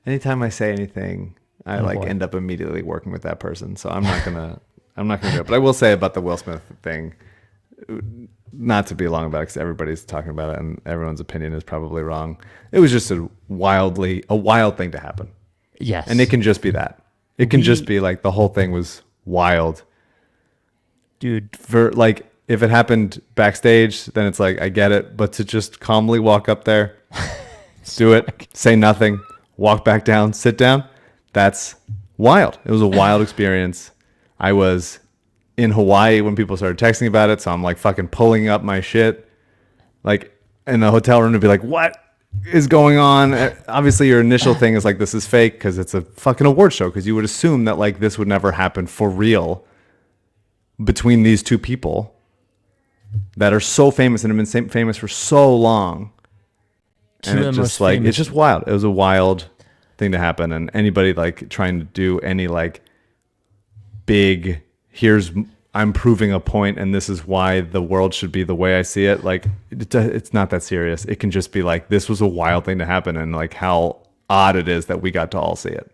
Anytime I say anything, I end up immediately working with that person. So I'm not gonna do it. But I will say about the Will Smith thing, not to be long about it because everybody's talking about it and everyone's opinion is probably wrong. It was just a wild thing to happen. Yes. And it can just be that. It can just be like the whole thing was wild. Dude. For like, if it happened backstage, then it's like, I get it. But to just calmly walk up there, do it, say nothing, walk back down, sit down, that's wild. It was a wild experience. I was in Hawaii when people started texting about it, so I'm like fucking pulling up my shit, like in the hotel room to be like, what? is going on? Obviously, your initial thing is like, this is fake because it's a fucking award show. Because you would assume that like this would never happen for real between these two people that are so famous and have been famous for so long. And it's just like, it's just wild. It was a wild thing to happen. And anybody like trying to do any like big, I'm proving a point and this is why the world should be the way I see it. Like, it's not that serious. It can just be like, this was a wild thing to happen and like how odd it is that we got to all see it.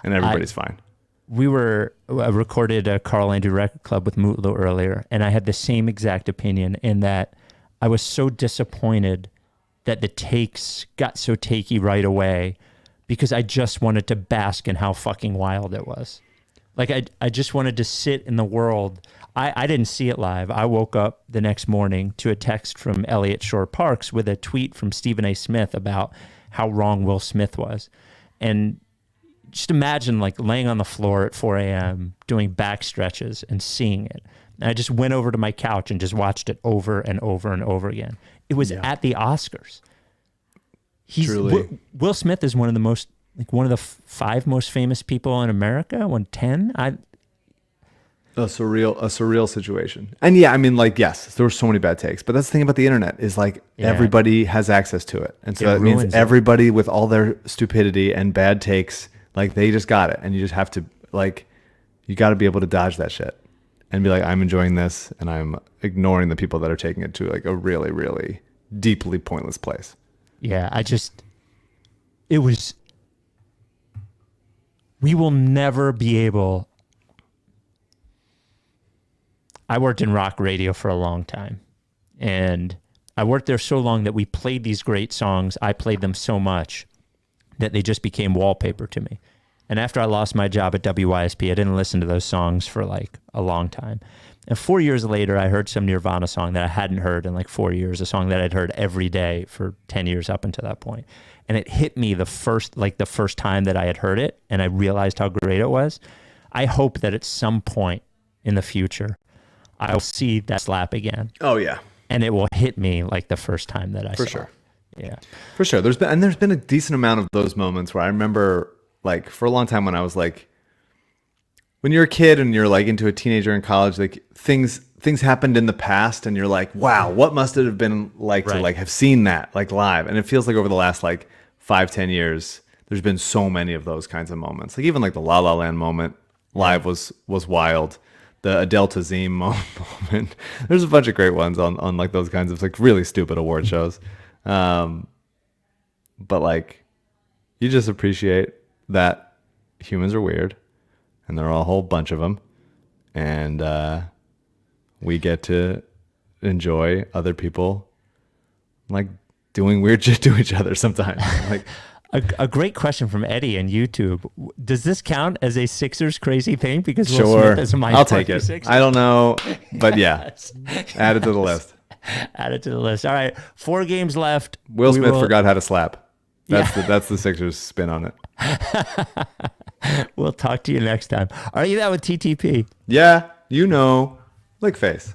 And everybody's fine. We recorded a Carl Andrew Record Club with Mutlu earlier, and I had the same exact opinion in that I was so disappointed that the takes got so takey right away because I just wanted to bask in how fucking wild it was. Like, I just wanted to sit in the world. I didn't see it live. I woke up the next morning to a text from Elliott Shore Parks with a tweet from Stephen A. Smith about how wrong Will Smith was. And just imagine like laying on the floor at 4 a.m. doing back stretches and seeing it. And I just went over to my couch and just watched it over and over and over again. It was at the Oscars. Will Smith is one of the 5 most famous people in America. 10. A surreal situation. And yeah, I mean, like, yes, there were so many bad takes, but that's the thing about the internet is like everybody has access to it. And so that means everybody with all their stupidity and bad takes, like they just got it. And you just have to like, you got to be able to dodge that shit and be like, I'm enjoying this and I'm ignoring the people that are taking it to like a really, really deeply pointless place. Yeah. We will never be able. I worked in rock radio for a long time, and I worked there so long that we played these great songs. I played them so much that they just became wallpaper to me. And after I lost my job at WYSP, I didn't listen to those songs for like a long time. And 4 years later, I heard some Nirvana song that I hadn't heard in like 4 years, a song that I'd heard every day for 10 years up until that point. And it hit me the first time that I had heard it, and I realized how great it was. I hope that at some point in the future, I'll see that slap again. Oh yeah, and it will hit me like the first time that I saw. For sure. Yeah, for sure. There's been a decent amount of those moments where I remember, like, for a long time when I was like, when you're a kid and you're like into a teenager in college, like things happened in the past, and you're like, wow, what must it have been like to like have seen that like live? And it feels like over the last like 5-10 years, there's been so many of those kinds of moments. Like even like the La La Land moment live was wild. The Adele Tazim moment. There's a bunch of great ones on like those kinds of like really stupid award shows. But like, you just appreciate that humans are weird, and there are a whole bunch of them, and we get to enjoy other people like doing weird shit to each other sometimes. Like. A great question from Eddie on YouTube. Does this count as a Sixers crazy thing? Because Will Smith is my I'll take it. Sixers. I don't know, but yeah, add it to the list. Add it to the list. All right, 4 games left. Will Smith forgot how to slap. That's the Sixers spin on it. We'll talk to you next time. Are you that with TTP? Yeah, lick face.